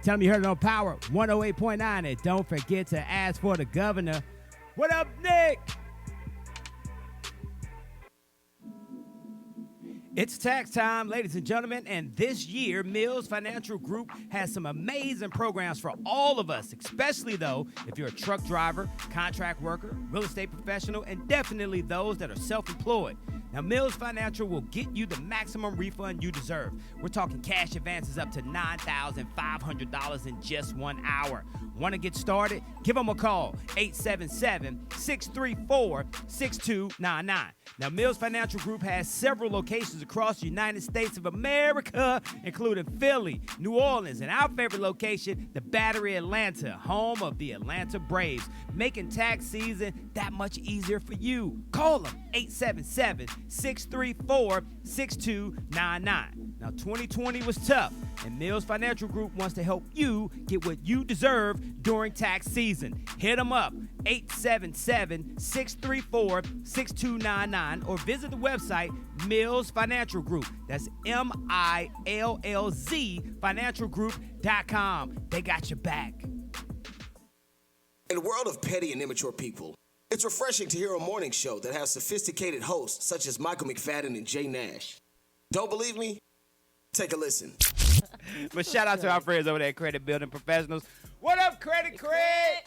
Tell them you heard it on Power 108.9. And don't forget to ask for the governor. What up, Nick? It's tax time, ladies and gentlemen, and this year, Mills Financial Group has some amazing programs for all of us, especially, though, if you're a truck driver, contract worker, real estate professional, and definitely those that are self-employed. Now, Mills Financial will get you the maximum refund you deserve. We're talking cash advances up to $9,500 in just 1 hour. Want to get started? Give them a call, 877-634-6299. Now, Mills Financial Group has several locations across the United States of America, including Philly, New Orleans, and our favorite location, the Battery, Atlanta, home of the Atlanta Braves, making tax season that much easier for you. Call them, 877-634-6299. Now, 2020 was tough, and Mills Financial Group wants to help you get what you deserve during tax season. Hit them up, 877-634-6299, or visit the website Mills Financial Group. That's MILLZ financialgroup.com. They got your back. In a world of petty and immature people, it's refreshing to hear a morning show that has sophisticated hosts such as Michael McFadden and Jay Nash. Don't believe me? Take a listen. But shout out to our friends over there at Credit Building Professionals. What up, Credit Craig?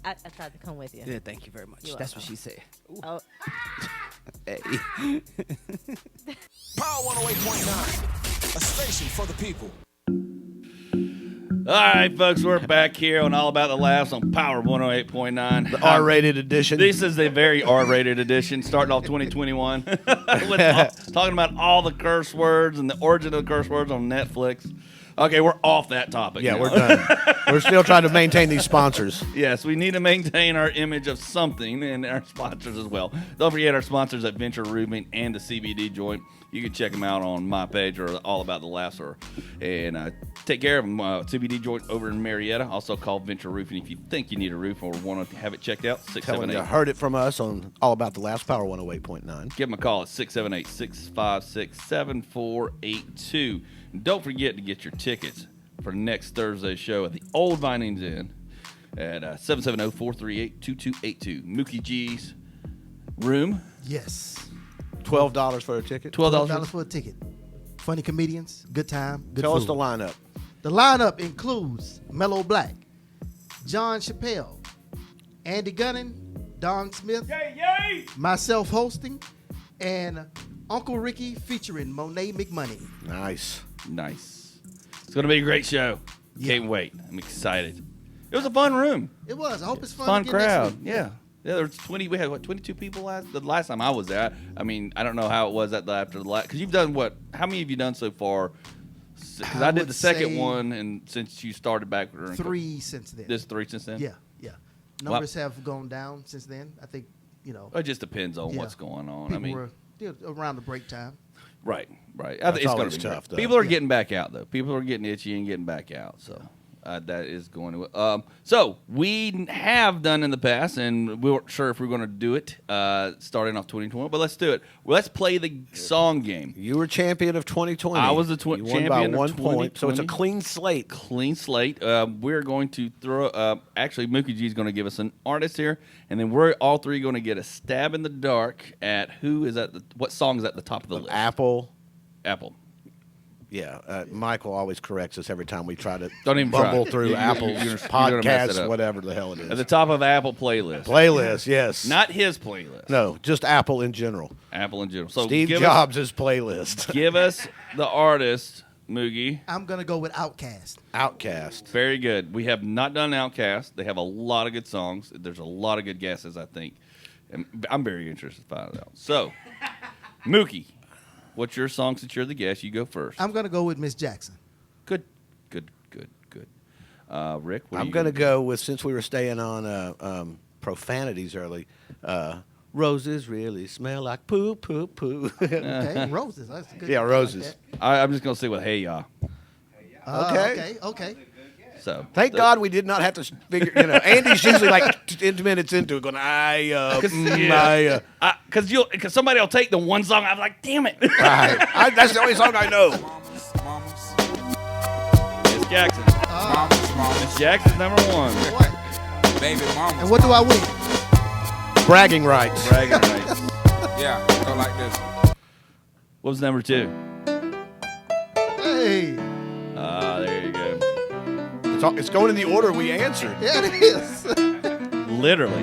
I tried to come with you. Yeah, thank you very much. That's what she said. Ooh. Oh. Hey. Power 108.9, a station for the people. All right, folks, we're back here on All About the Laughs on Power 108.9. The R-rated edition. This is the very R-rated edition, starting off 2021. Talking about all the curse words and the origin of the curse words on Netflix. Okay, we're off that topic. Yeah, now. we're done. We're still trying to maintain these sponsors. Yes, we need to maintain our image of something and our sponsors as well. Don't forget our sponsors at Venture Roofing and the CBD Joint. You can check them out on my page or All About the Laughs, and take care of them. CBD Joint over in Marietta. Also call Venture Roofing if you think you need a roof or want to have it checked out. Telling you, heard it from us on All About the Laughs, Power 108.9. Give them a call at 678-656-7482. And don't forget to get your tickets for next Thursday's show at the Old Vinings Inn at 770-438-2282. Mookie G's room. Yes. $12 for a ticket? $12 for a ticket. Funny comedians, good time, good Tell food. us the lineup. The lineup includes Mellow Black, John Chappelle, Andy Gunnin, Don Smith, myself hosting, and Uncle Ricky featuring Monet McMoney. Nice. It's going to be a great show. Can't wait. I'm excited. It was a fun room. It was. I hope it's fun. Fun again crowd. next week. Yeah. There was 20. We had 22 people the last time I was there. I mean, I don't know how it was after the last. Because you've done what? How many have you done so far? Because I did the second one, and since you started back, 3 since then. This 3 since then. Yeah. Numbers have gone down since then. I think It just depends on what's going on. People were around the break time. Right. That's It's going always to be tough, though. People are getting back out, though. People are getting itchy and getting back out. So that is going to. So we have done in the past, and we weren't sure if we were going to do it starting off 2020, but let's do it. Well, let's play the song game. You were champion of 2020. I was the You won champion by of 1 point, so it's a 2020. clean slate. Clean slate. We're going to throw. Actually, Mookie G is going to give us an artist here, and then we're all three going to get a stab in the dark at what song is at the top of the list. Apple. Yeah, Michael always corrects us every time we try to Don't even bumble try. through You're Apple's gonna mess it podcasts, up. whatever the hell it is. At the top of Apple playlist. Playlist, yes. Not his playlist. No, just Apple in general. Apple in general. So Steve Jobs' playlist. Give us the artist, Moogie. I'm going to go with Outkast. Outkast. Very good. We have not done Outkast. They have a lot of good songs. There's a lot of good guesses, I think. And I'm very interested to find out. So, Mookie. What's your song since you're the guest? You go first. I'm going to go with Miss Jackson. Good. Rick, I'm going to go with, since we were staying on profanities early, roses really smell like poo, poo, poo. Okay, roses. That's good. Yeah, roses. I'm just going to say with Hey Ya. Okay. So thank God we did not have to figure. Andy's usually like 10 minutes into it, going, because somebody will take the one song. I'm like, damn it. Right. That's the only song I know. Miss Jackson. Miss Jackson's number one. Baby mama. And what do I win? Bragging rights. Yeah, go like this. What was number 2? Hey. There you go. It's going in the order we answered. Yeah, it is. Literally.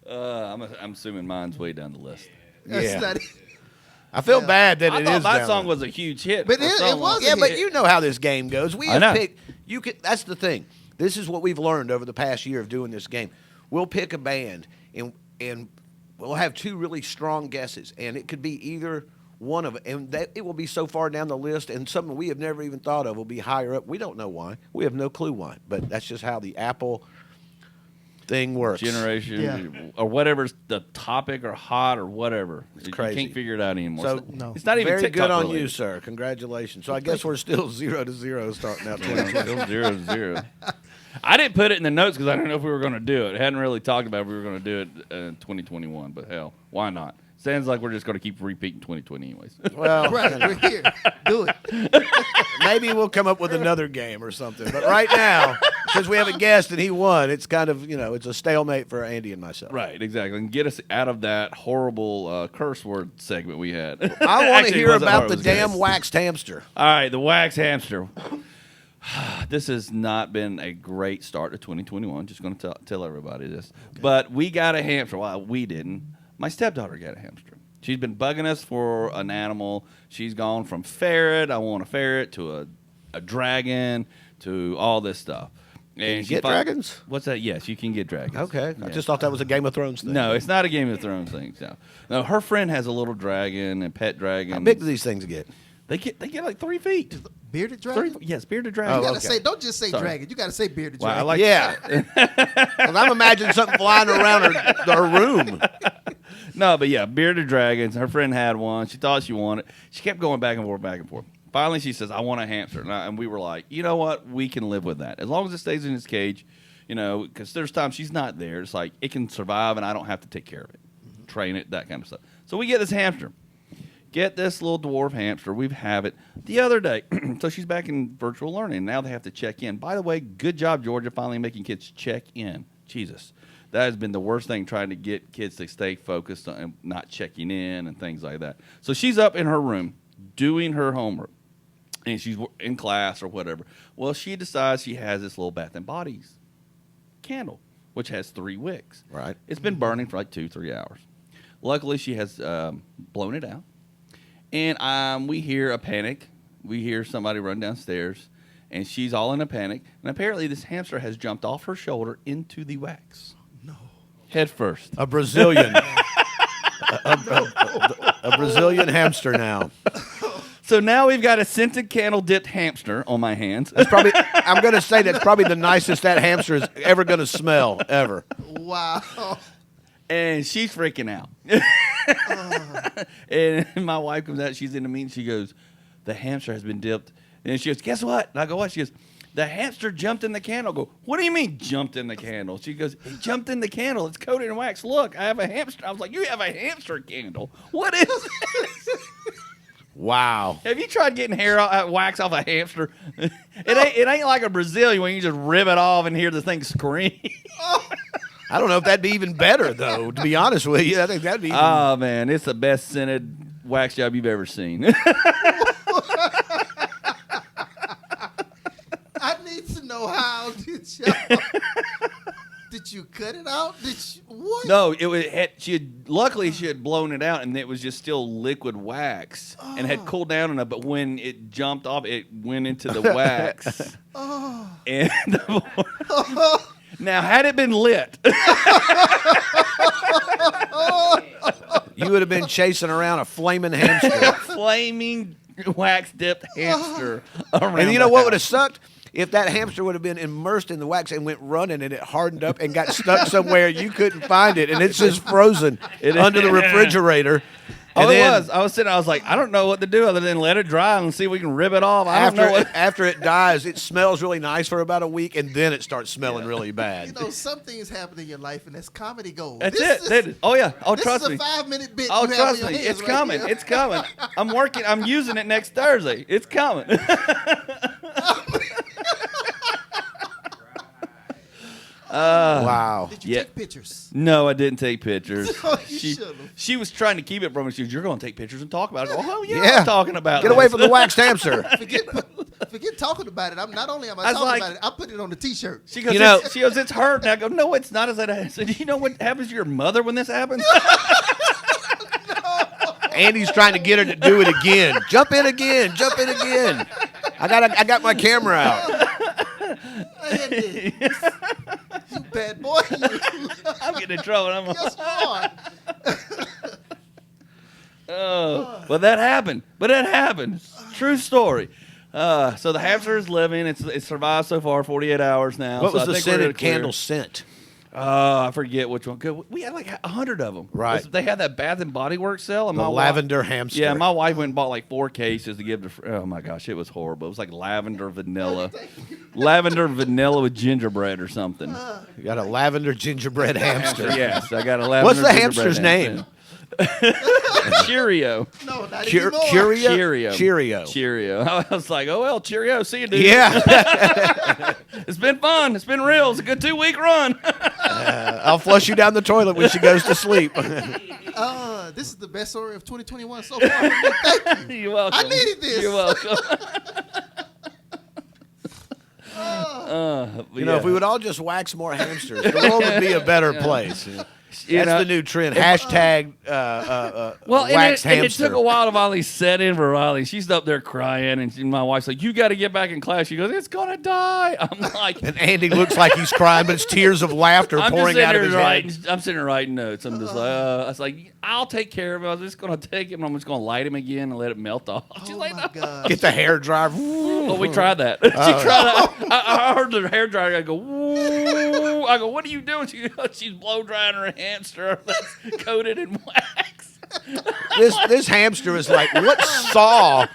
I'm assuming mine's way down the list. Yeah. I feel bad that it I is. thought my down song there. was a huge hit. But it was. Yeah, but you know how this game goes. We I have know. picked. That's the thing. This is what we've learned over the past year of doing this game. We'll pick a band and we'll have 2 really strong guesses, and it could be either one of it, and that it will be so far down the list, and something we have never even thought of will be higher up. We don't know why. We have no clue why, but that's just how the Apple thing works. Generation or whatever's the topic or hot or whatever. It's crazy. You can't figure it out anymore. So it's not even very TikTok good on related. you, sir. Congratulations. So I guess we're still 0-0 starting out. 2020. Still 0-0. I didn't put it in the notes because I didn't know if we were going to do it. I hadn't really talked about if we were going to do it in 2021, but hell, why not? Sounds like we're just going to keep repeating 2020 anyways. Well, Right, we're here. Do it. maybe we'll come up with another game or something. But right now, since we have a guest and he won, it's kind of, it's a stalemate for Andy and myself. Right, exactly. And get us out of that horrible curse word segment we had. I want to Actually, it hear wasn't about horrible, the it was damn good. waxed hamster. All right, the wax hamster. This has not been a great start to 2021. Just going to tell everybody this. Okay. But we got a hamster. Well, we didn't. My stepdaughter got a hamster. She's been bugging us for an animal. She's gone from ferret, I want a ferret, to a dragon, to all this stuff. And you she get dragons? What's that? Yes, you can get dragons. Okay. Yeah. I just thought that was a Game of Thrones thing. No, it's not a Game of Thrones thing. No, her friend has a little dragon and pet dragon. How big do these things get? They get like 3 feet. Bearded dragon? Yes, bearded dragon. You gotta say, don't just say dragon. You gotta say bearded Well, dragon. I like Yeah. 'Cause I'm imagining something flying around her room. No, but yeah, bearded dragons. Her friend had one. She thought she wanted. She kept going back and forth, back and forth. Finally, she says, "I want a hamster," and we were like, "You know what? We can live with that as long as it stays in its cage." You know, because there's times she's not there. It's like it can survive, and I don't have to take care of it, train it, that kind of stuff. So we get this hamster. Get this little dwarf hamster. We have it the other day. So she's back in virtual learning. Now they have to check in. By the way, good job, Georgia, finally making kids check in. Jesus. That has been the worst thing, trying to get kids to stay focused on not checking in and things like that. So she's up in her room doing her homework, and she's in class or whatever. Well, she decides she has this little Bath and Bodies candle, which has 3 wicks. Right. It's been burning for like 2-3 hours. Luckily, she has blown it out. And we hear a panic. We hear somebody run downstairs, and she's all in a panic. And apparently this hamster has jumped off her shoulder into the wax. No. Head first. A Brazilian. a Brazilian hamster now. So now we've got a scented candle-dipped hamster on my hands. That's probably, I'm going to say that's probably the nicest that hamster is ever going to smell, ever. Wow. And she's freaking out. And my wife comes out. She's in the meeting. She goes, "The hamster has been dipped." And she goes, "Guess what?" And I go, "What?" She goes, "The hamster jumped in the candle." I go, "What do you mean jumped in the candle?" She goes, "He jumped in the candle. It's coated in wax. Look, I have a hamster." I was like, "You have a hamster candle? What is this?" Wow. Have you tried getting wax off a hamster? It ain't like a Brazilian when you just rip it off and hear the thing scream. I don't know if that'd be even better, though, to be honest with you. I think that'd be even... Oh, man, it's the best scented wax job you've ever seen. I need to know how did you cut it out? What? No, luckily she had blown it out, and it was just still liquid wax and had cooled down enough. But when it jumped off, it went into the wax. And now, had it been lit, you would have been chasing around a flaming hamster. Flaming wax dipped hamster around. And you know what would have sucked? If that hamster would have been immersed in the wax and went running and it hardened up and got stuck somewhere, you couldn't find it, and it's just frozen under the refrigerator. Oh, it was. I was sitting. I was like, I don't know what to do other than let it dry and see if we can rip it off. After it dies, it smells really nice for about a week, and then it starts smelling really bad. You know, some things happen in your life, and that's comedy gold. That's it. Oh yeah. Oh, trust me. This is a 5-minute bit. Oh, you have trust on me. your hands It's right coming. here. It's coming. I'm working. I'm using it next Thursday. It's coming. Wow. Did you take pictures? No, I didn't take pictures. No, you should've. She was trying to keep it from me. She goes, "You're going to take pictures and talk about it." I go, "Oh, yeah, I'm talking about Get this. away from the waxed hamster. Forget talking about it. Not only am I I was talking like- about it, I put it on the T-shirt. She goes, she goes, "It's hurt." And I go, "No, it's not." I said, "Do you know what happens to your mother when this happens?" Andy's trying to get her to do it again. Jump in again. Jump in again. I got my camera out. Andy, you bad boy. I'm getting in trouble. I'm Yes, you are. Oh, but that happened. True story. So the hamster is living. It's survived so far 48 hours now. What so was I the think we're in scented the clear. candle scent? I forget which one. We had like 100 of them. Right. They had that Bath and Body Works sale. And The lavender hamster. Yeah, my wife went and bought like 4 cases to give to. Oh my gosh, it was horrible. It was like lavender vanilla with gingerbread or something. You got a lavender gingerbread hamster. Yes, I got a lavender. What's the gingerbread hamster's name? Cheerio. No, not Cheerio? anymore. Cheerio. I was like, oh well, Cheerio. See you, dude. Yeah. It's been fun. It's been real. It's a good 2-week run. I'll flush you down the toilet when she goes to sleep. This is the best story of 2021 so far. Thank you. You're welcome. I needed this. You're welcome. If we would all just wax more hamsters, the world would be a better place. That's the new trend. Hashtag Well, wax and it hamster. took a while to finally set in for Riley. She's up there crying, and my wife's like, "You got to get back in class." She goes, "It's gonna die." I'm like, and Andy looks like he's crying, but it's tears of laughter pouring out of his head. I'm sitting there writing notes. I'm just like, I was like, "I'll take care of it. I was just gonna take him. I'm just gonna light him again and let it melt off." She's like, "No." God. Get the hair dryer. Well, we tried that. She tried that. I heard the hair dryer. I go, "Woo!" I go, "What are you doing?" She's blow drying her hamster that's coated in wax. This hamster is like, what Saw,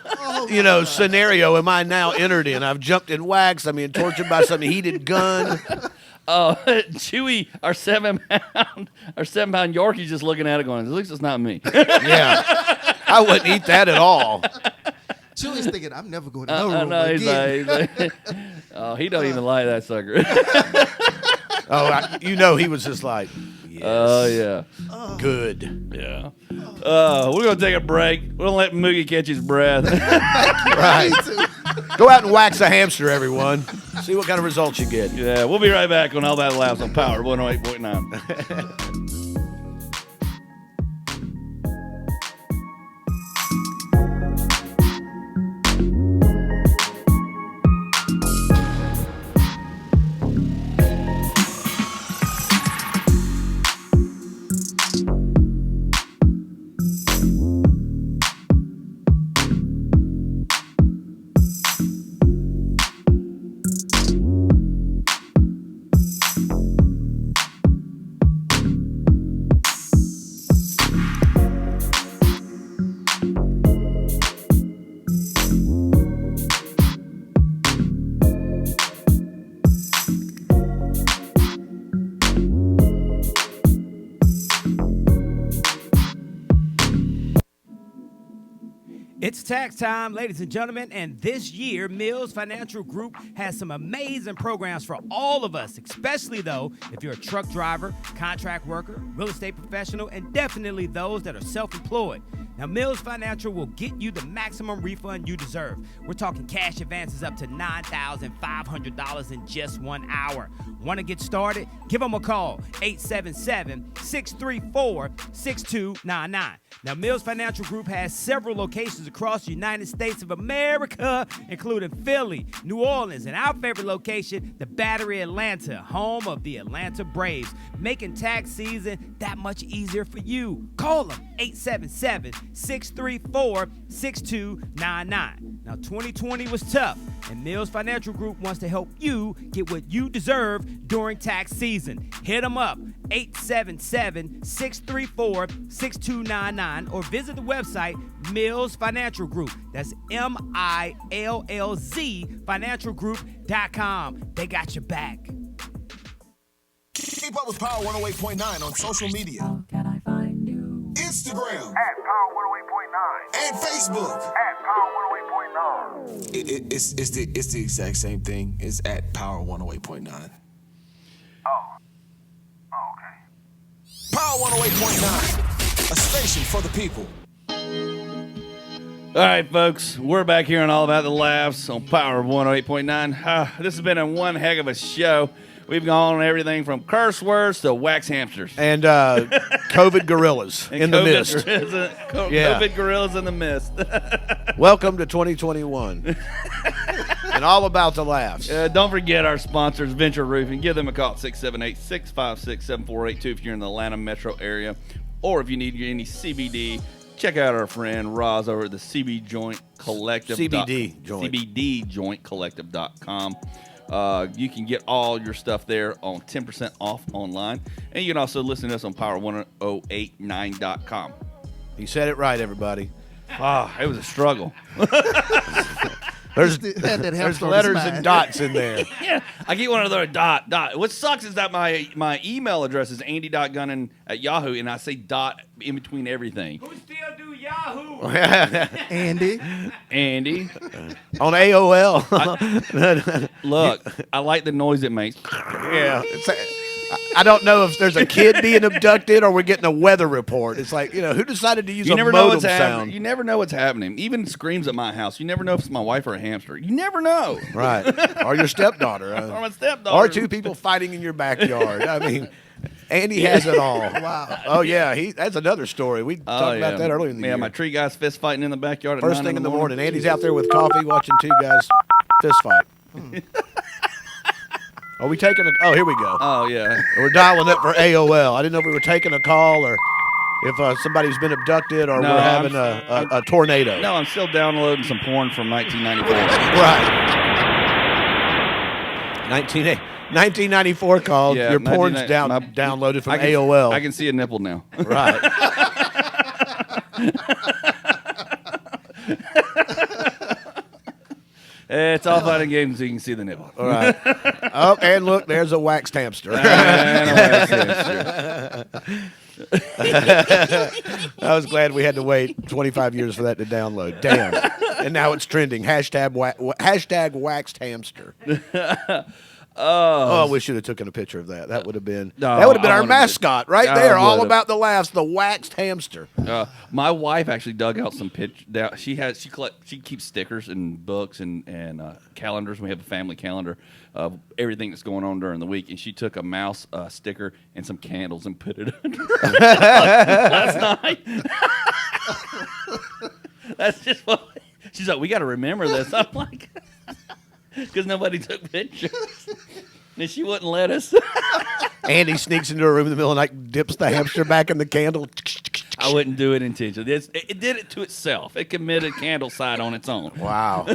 scenario am I now entered in? I've jumped in wax. I'm being tortured by some heated gun. Chewy, our 7-pound Yorkie's just looking at it going, "At least it's not me." Yeah, I wouldn't eat that at all. Chewy's thinking, I'm never going to no room again. He's like, oh, he don't even like that sucker. He was just like, yes. Oh, yeah. Good. Yeah. We're going to take a break. We're going to let Mookie catch his breath. Right. Go out and wax a hamster, everyone. See what kind of results you get. Yeah, we'll be right back on All That Laughs on Power 108.9. It's tax time, ladies and gentlemen, and this year, Mills Financial Group has some amazing programs for all of us, especially, though, if you're a truck driver, contract worker, real estate professional, and definitely those that are self-employed. Now, Mills Financial will get you the maximum refund you deserve. We're talking cash advances up to $9,500 in just 1 hour. Want to get started? Give them a call, 877-634-6299. Now, Mills Financial Group has several locations across the United States of America, including Philly, New Orleans, and our favorite location, the Battery, Atlanta, home of the Atlanta Braves, making tax season that much easier for you. Call them, 877-634-6299. Now, 2020 was tough, and Mills Financial Group wants to help you get what you deserve during tax season. Hit them up, 877-634-6299, or visit the website Mills Financial Group. That's MILLZ financialgroup.com. They got your back. Keep up with Power 108.9 on social media. Can I find you? Instagram. @Power 108.9. And Facebook. @Power 108.9. It's the exact same thing. It's @Power 108.9. Oh, okay. Power 108.9. A station for the people. All right, folks, we're back here on All About the Laughs on Power 108.9. This has been one heck of a show. We've gone on everything from curse words to wax hamsters. And COVID gorillas in the mist. COVID gorillas in the mist. Welcome to 2021. And all about the laughs. Don't forget our sponsors, Venture Roofing. Give them a call at 678-656-7482 if you're in the Atlanta metro area. Or if you need any CBD, check out our friend Roz over at the CBD Joint Collective. CBDJointCollective.com. You can get all your stuff there on 10% off online. And you can also listen to us on power1089.com. You said it right, everybody. It was a struggle. There's letters and dots in there. Yeah, I get one of those dot. What sucks is that my email address is andy.gunnin@yahoo, and I say dot in between everything. Who still do Yahoo? Andy. On AOL. Look, I like the noise it makes. Yeah. I don't know if there's a kid being abducted or we're getting a weather report. It's like, who decided to use a modem sound? You never know what's happening. Even screams at my house. You never know if it's my wife or a hamster. You never know. Right. Or your stepdaughter. Or my stepdaughter. Or two people fighting in your backyard. I mean, Andy has it all. Wow. Oh yeah, that's another story. We talked about that earlier in the year. Yeah, my tree guys fist fighting in the backyard at First 9 thing in the morning. morning. Andy's out there with coffee watching two guys fist fight. Are we taking a? Oh, here we go. Oh yeah. We're dialing up for AOL. I didn't know if we were taking a call or if somebody's been abducted or No, we're having a tornado. No, I'm still downloading some porn from 1994. Right. 1994 call. Yeah, Your porn's 1990 downloaded from I can, AOL. I can see a nipple now. Right. It's all fun and games so you can see the nipple. All right. Oh, and look, there's a waxed hamster. And a waxed hamster. I was glad we had to wait 25 years for that to download. Damn. And now it's trending. Hashtag waxed hamster. Oh, we should have taken a picture of that. That would have been our mascot right there. All about the laughs. The waxed hamster. My wife actually dug out some pictures. She keeps stickers and books and calendars. We have a family calendar of everything that's going on during the week. And she took a mouse sticker and some candles and put it under last night. That's just what she's like. We got to remember this. I'm like. Because nobody took pictures. And she wouldn't let us. Andy sneaks into a room in the middle of the night, dips the hamster back in the candle. I wouldn't do it intentionally. It did it to itself. It committed candle side on its own. Wow.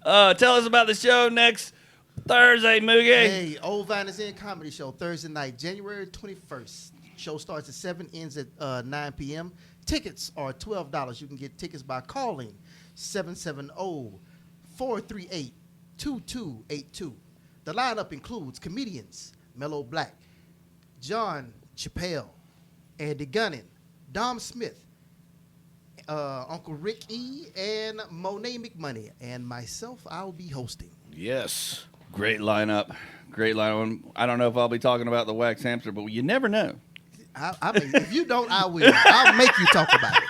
Tell us about the show next Thursday, Moogie. Hey, Old Viners Inn Comedy Show, Thursday night, January 21st. Show starts at 7, ends at 9 p.m. Tickets are $12. You can get tickets by calling 770-438-2282. The lineup includes comedians Mellow Black, John Chappelle, Andy Gunnin, Dom Smith, Uncle Rick E., and Monet McMoney. And myself, I'll be hosting. Yes. Great lineup. Great lineup. I don't know if I'll be talking about the wax hamster, but you never know. I mean, if you don't, I will. I'll make you talk about it.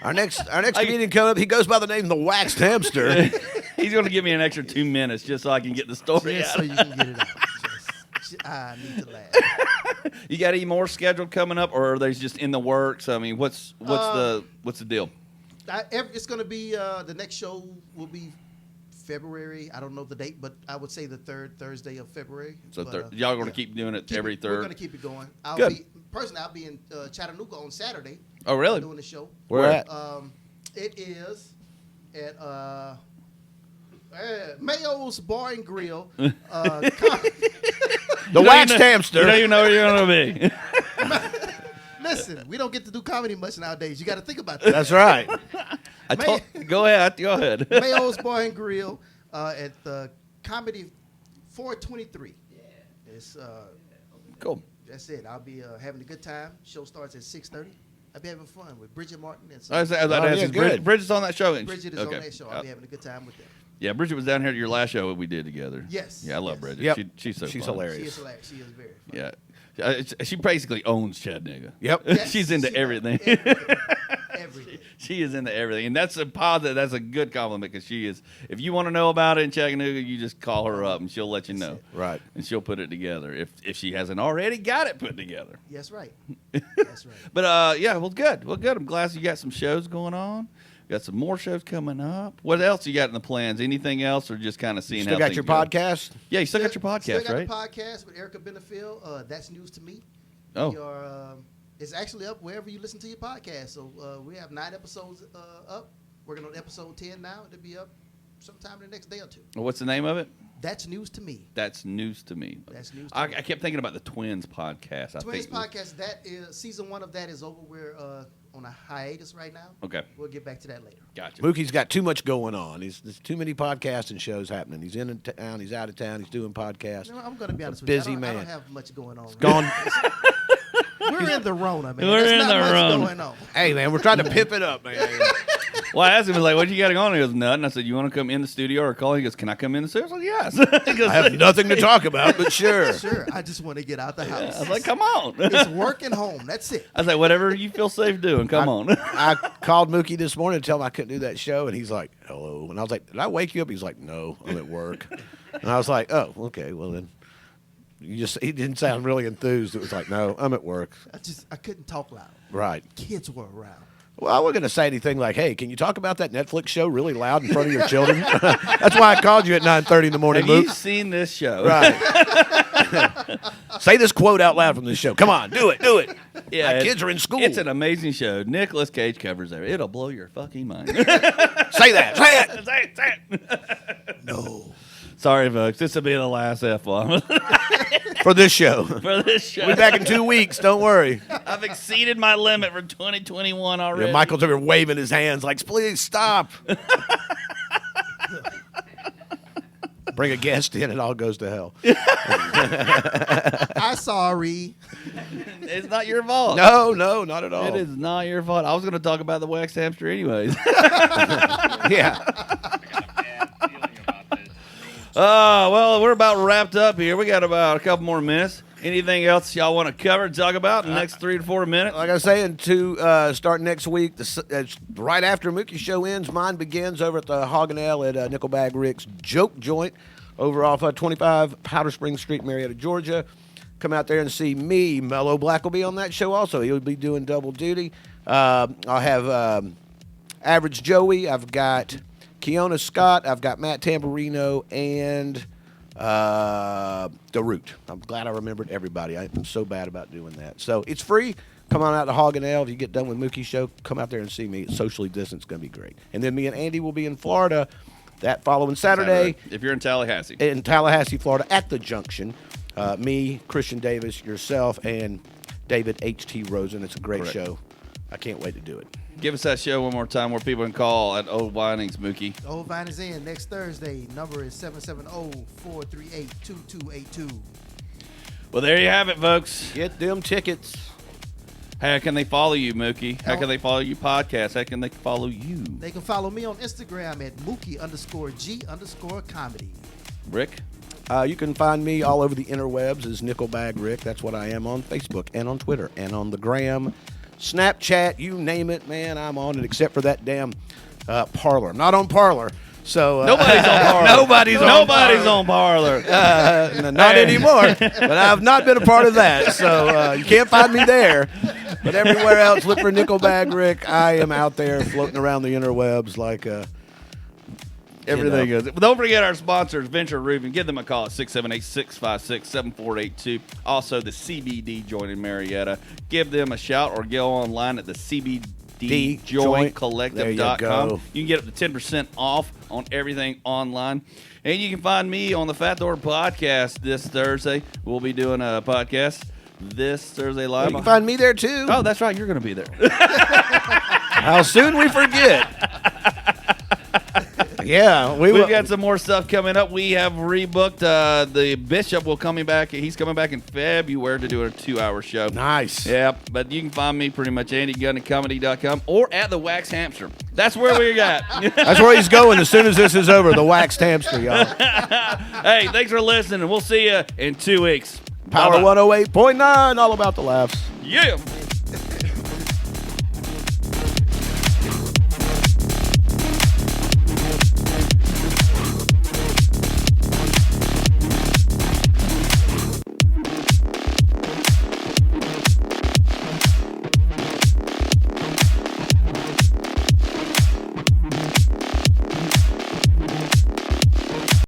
Our next comedian coming up, he goes by the name The Waxed Hamster. He's going to give me an extra 2 minutes just so I can get the story Just out. so you can get it out. I need to laugh. You got any more scheduled coming up, or are they just in the works? I mean, what's the deal? It's going to be the next show will be February. I don't know the date, but I would say the third Thursday of February. So y'all going to keep doing it every third? We're going to keep it going. I'll be in Chattanooga on Saturday. Oh, really? Doing the show. Where at? It is at Mayo's Bar and Grill. The Waxed Hamster. You don't even know where you're going to be. Listen, we don't get to do comedy much nowadays. You got to think about that. That's right. Go ahead. Mayo's Bar and Grill at the Comedy 423. Yeah. It's cool. That's it. I'll be having a good time. Show starts at 6:30. I'll be having fun with Bridget Martin. And Bridget's on that show. Bridget is on that show. I'll be having a good time with them. Yeah, Bridget was down here at your last show we did together. Yes. Yeah, I love Bridget. Yep. She's so She's fun. hilarious. She is hilarious. She is very fun. Yeah. She basically owns Chattanooga. Yep. Yes, She's into everything. Everything. She is into everything. And that's a positive. That's a good compliment because she is. If you want to know about it in Chattanooga, you just call her up and she'll let you know. Right. And she'll put it together if she hasn't already got it put together. That's right. That's right. But, yeah, well, good. Well, good. I'm glad you got some shows going on. Got some more shows coming up. What else you got in the plans? Anything else, or just kind of seeing Still how got things your go? podcast? Yeah, you still got your podcast, Still right? got the podcast with Erica Benefield. That's news to me. Oh. It's actually up wherever you listen to your podcast. So we have 9 episodes up. Working on episode 10 now. It'll be up sometime in the next day or two. What's the name of it? That's news to me. That's news to me. That's news to me. I kept thinking about the Twins podcast. Twins podcast. That is season 1 of that is over. We're on a hiatus right now. Okay. We'll get back to that later. Gotcha. Mookie's got too much going on. There's too many podcasts and shows happening. He's in town. He's out of town. He's doing podcasts. No, I'm going to be honest with busy you. I man. don't have much going on. Gone. We're in the Rona, man. We're There's in not the much Rona. going on. Hey, man, we're trying to pimp it up, man. Well, I asked him, like, what you got on? He goes, nothing. I said, you want to come in the studio or call? He goes, can I come in the studio? I was like, yes. He goes, I have nothing to talk about, but sure. Sure. I just want to get out the house. I was like, come on. It's work and home. That's it. I was like, whatever you feel safe doing, come on. I called Mookie this morning to tell him I couldn't do that show, and he's like, hello. And I was like, did I wake you up? He's like, no, I'm at work. And I was like, oh, okay, well then. He didn't sound really enthused. It was like, no, I'm at work. I couldn't talk loud. Right. Kids were around. Well, I wasn't going to say anything like, hey, can you talk about that Netflix show really loud in front of your children? That's why I called you at 9:30 in the morning, Have Mook. you seen this show? Right. Say this quote out loud from this show. Come on, do it. Yeah, My kids are in school. It's an amazing show. Nicolas Cage covers there. It'll blow your fucking mind. Say that. Say it. Say it. No. Sorry, folks. This will be the last F-bomb. For this show. For this show. We'll be back in 2 weeks. Don't worry. I've exceeded my limit for 2021 already. Yeah, Michael's over here waving his hands like, please stop. Bring a guest in, it all goes to hell. I'm sorry. It's not your fault. No, not at all. It is not your fault. I was going to talk about the wax hamster anyways. Yeah. Well, we're about wrapped up here. We got about a couple more minutes. Anything else y'all want to cover and talk about in the next 3 to 4 minutes? Like I was saying, start next week, right after Mookie show ends, mine begins over at the Hog and Ale at Nickelbag Rick's Joke Joint over off 25 Powder Springs Street, Marietta, Georgia. Come out there and see me. Mellow Black will be on that show also. He'll be doing double duty. I'll have Average Joey. I've got Keona Scott. I've got Matt Tamburino and The Root. I'm glad I remembered everybody. I'm so bad about doing that. So it's free. Come on out to Hog and Ale. If you get done with Mookie's show, come out there and see me. It's socially distanced. It's going to be great. And then me and Andy will be in Florida that following Saturday. If you're in Tallahassee. In Tallahassee, Florida, at the Junction. Me, Christian Davis, yourself, and David H.T. Rosen. It's a great show. I can't wait to do it. Give us that show one more time where people can call at Old Vinings, Mookie. Old Vinings in next Thursday. Number is 770-438-2282. Well, there you have it, folks. Get them tickets. How can they follow you, Mookie? How can they follow you podcast? How can they follow you? They can follow me on Instagram at Mookie_G_comedy. Rick? You can find me all over the interwebs as Nickelbag Rick. That's what I am on Facebook and on Twitter and on the Gram. Snapchat, you name it, man, I'm on it, except for that damn Parlor. I'm not on Parlor, so nobody's on Parlor. Nobody's on Parlor. Not anymore. But I've not been a part of that, so you can't find me there. But everywhere else, look for Nickelbag Rick. I am out there floating around the interwebs like everything is. But don't forget our sponsors, Venture Roofing. Give them a call at 678-656-7482. Also, the CBD Joint in Marietta. Give them a shout or go online at the CBDJointCollective.com. You can get up to 10% off on everything online. And you can find me on the Fat Door Podcast this Thursday. We'll be doing a podcast this Thursday live. You can find me there, too. Oh, that's right. You're going to be there. How soon we forget. Yeah, we've got some more stuff coming up. We have rebooked the Bishop will coming back. He's coming back in February to do a 2-hour show. Nice. Yeah, but you can find me pretty much AndyGunninComedy.com or at the Wax Hamster. That's where we're at. That's where he's going as soon as this is over. The Waxed Hamster, y'all. Hey, thanks for listening. We'll see you in 2 weeks. Power 108.9, all about the laughs. Yeah.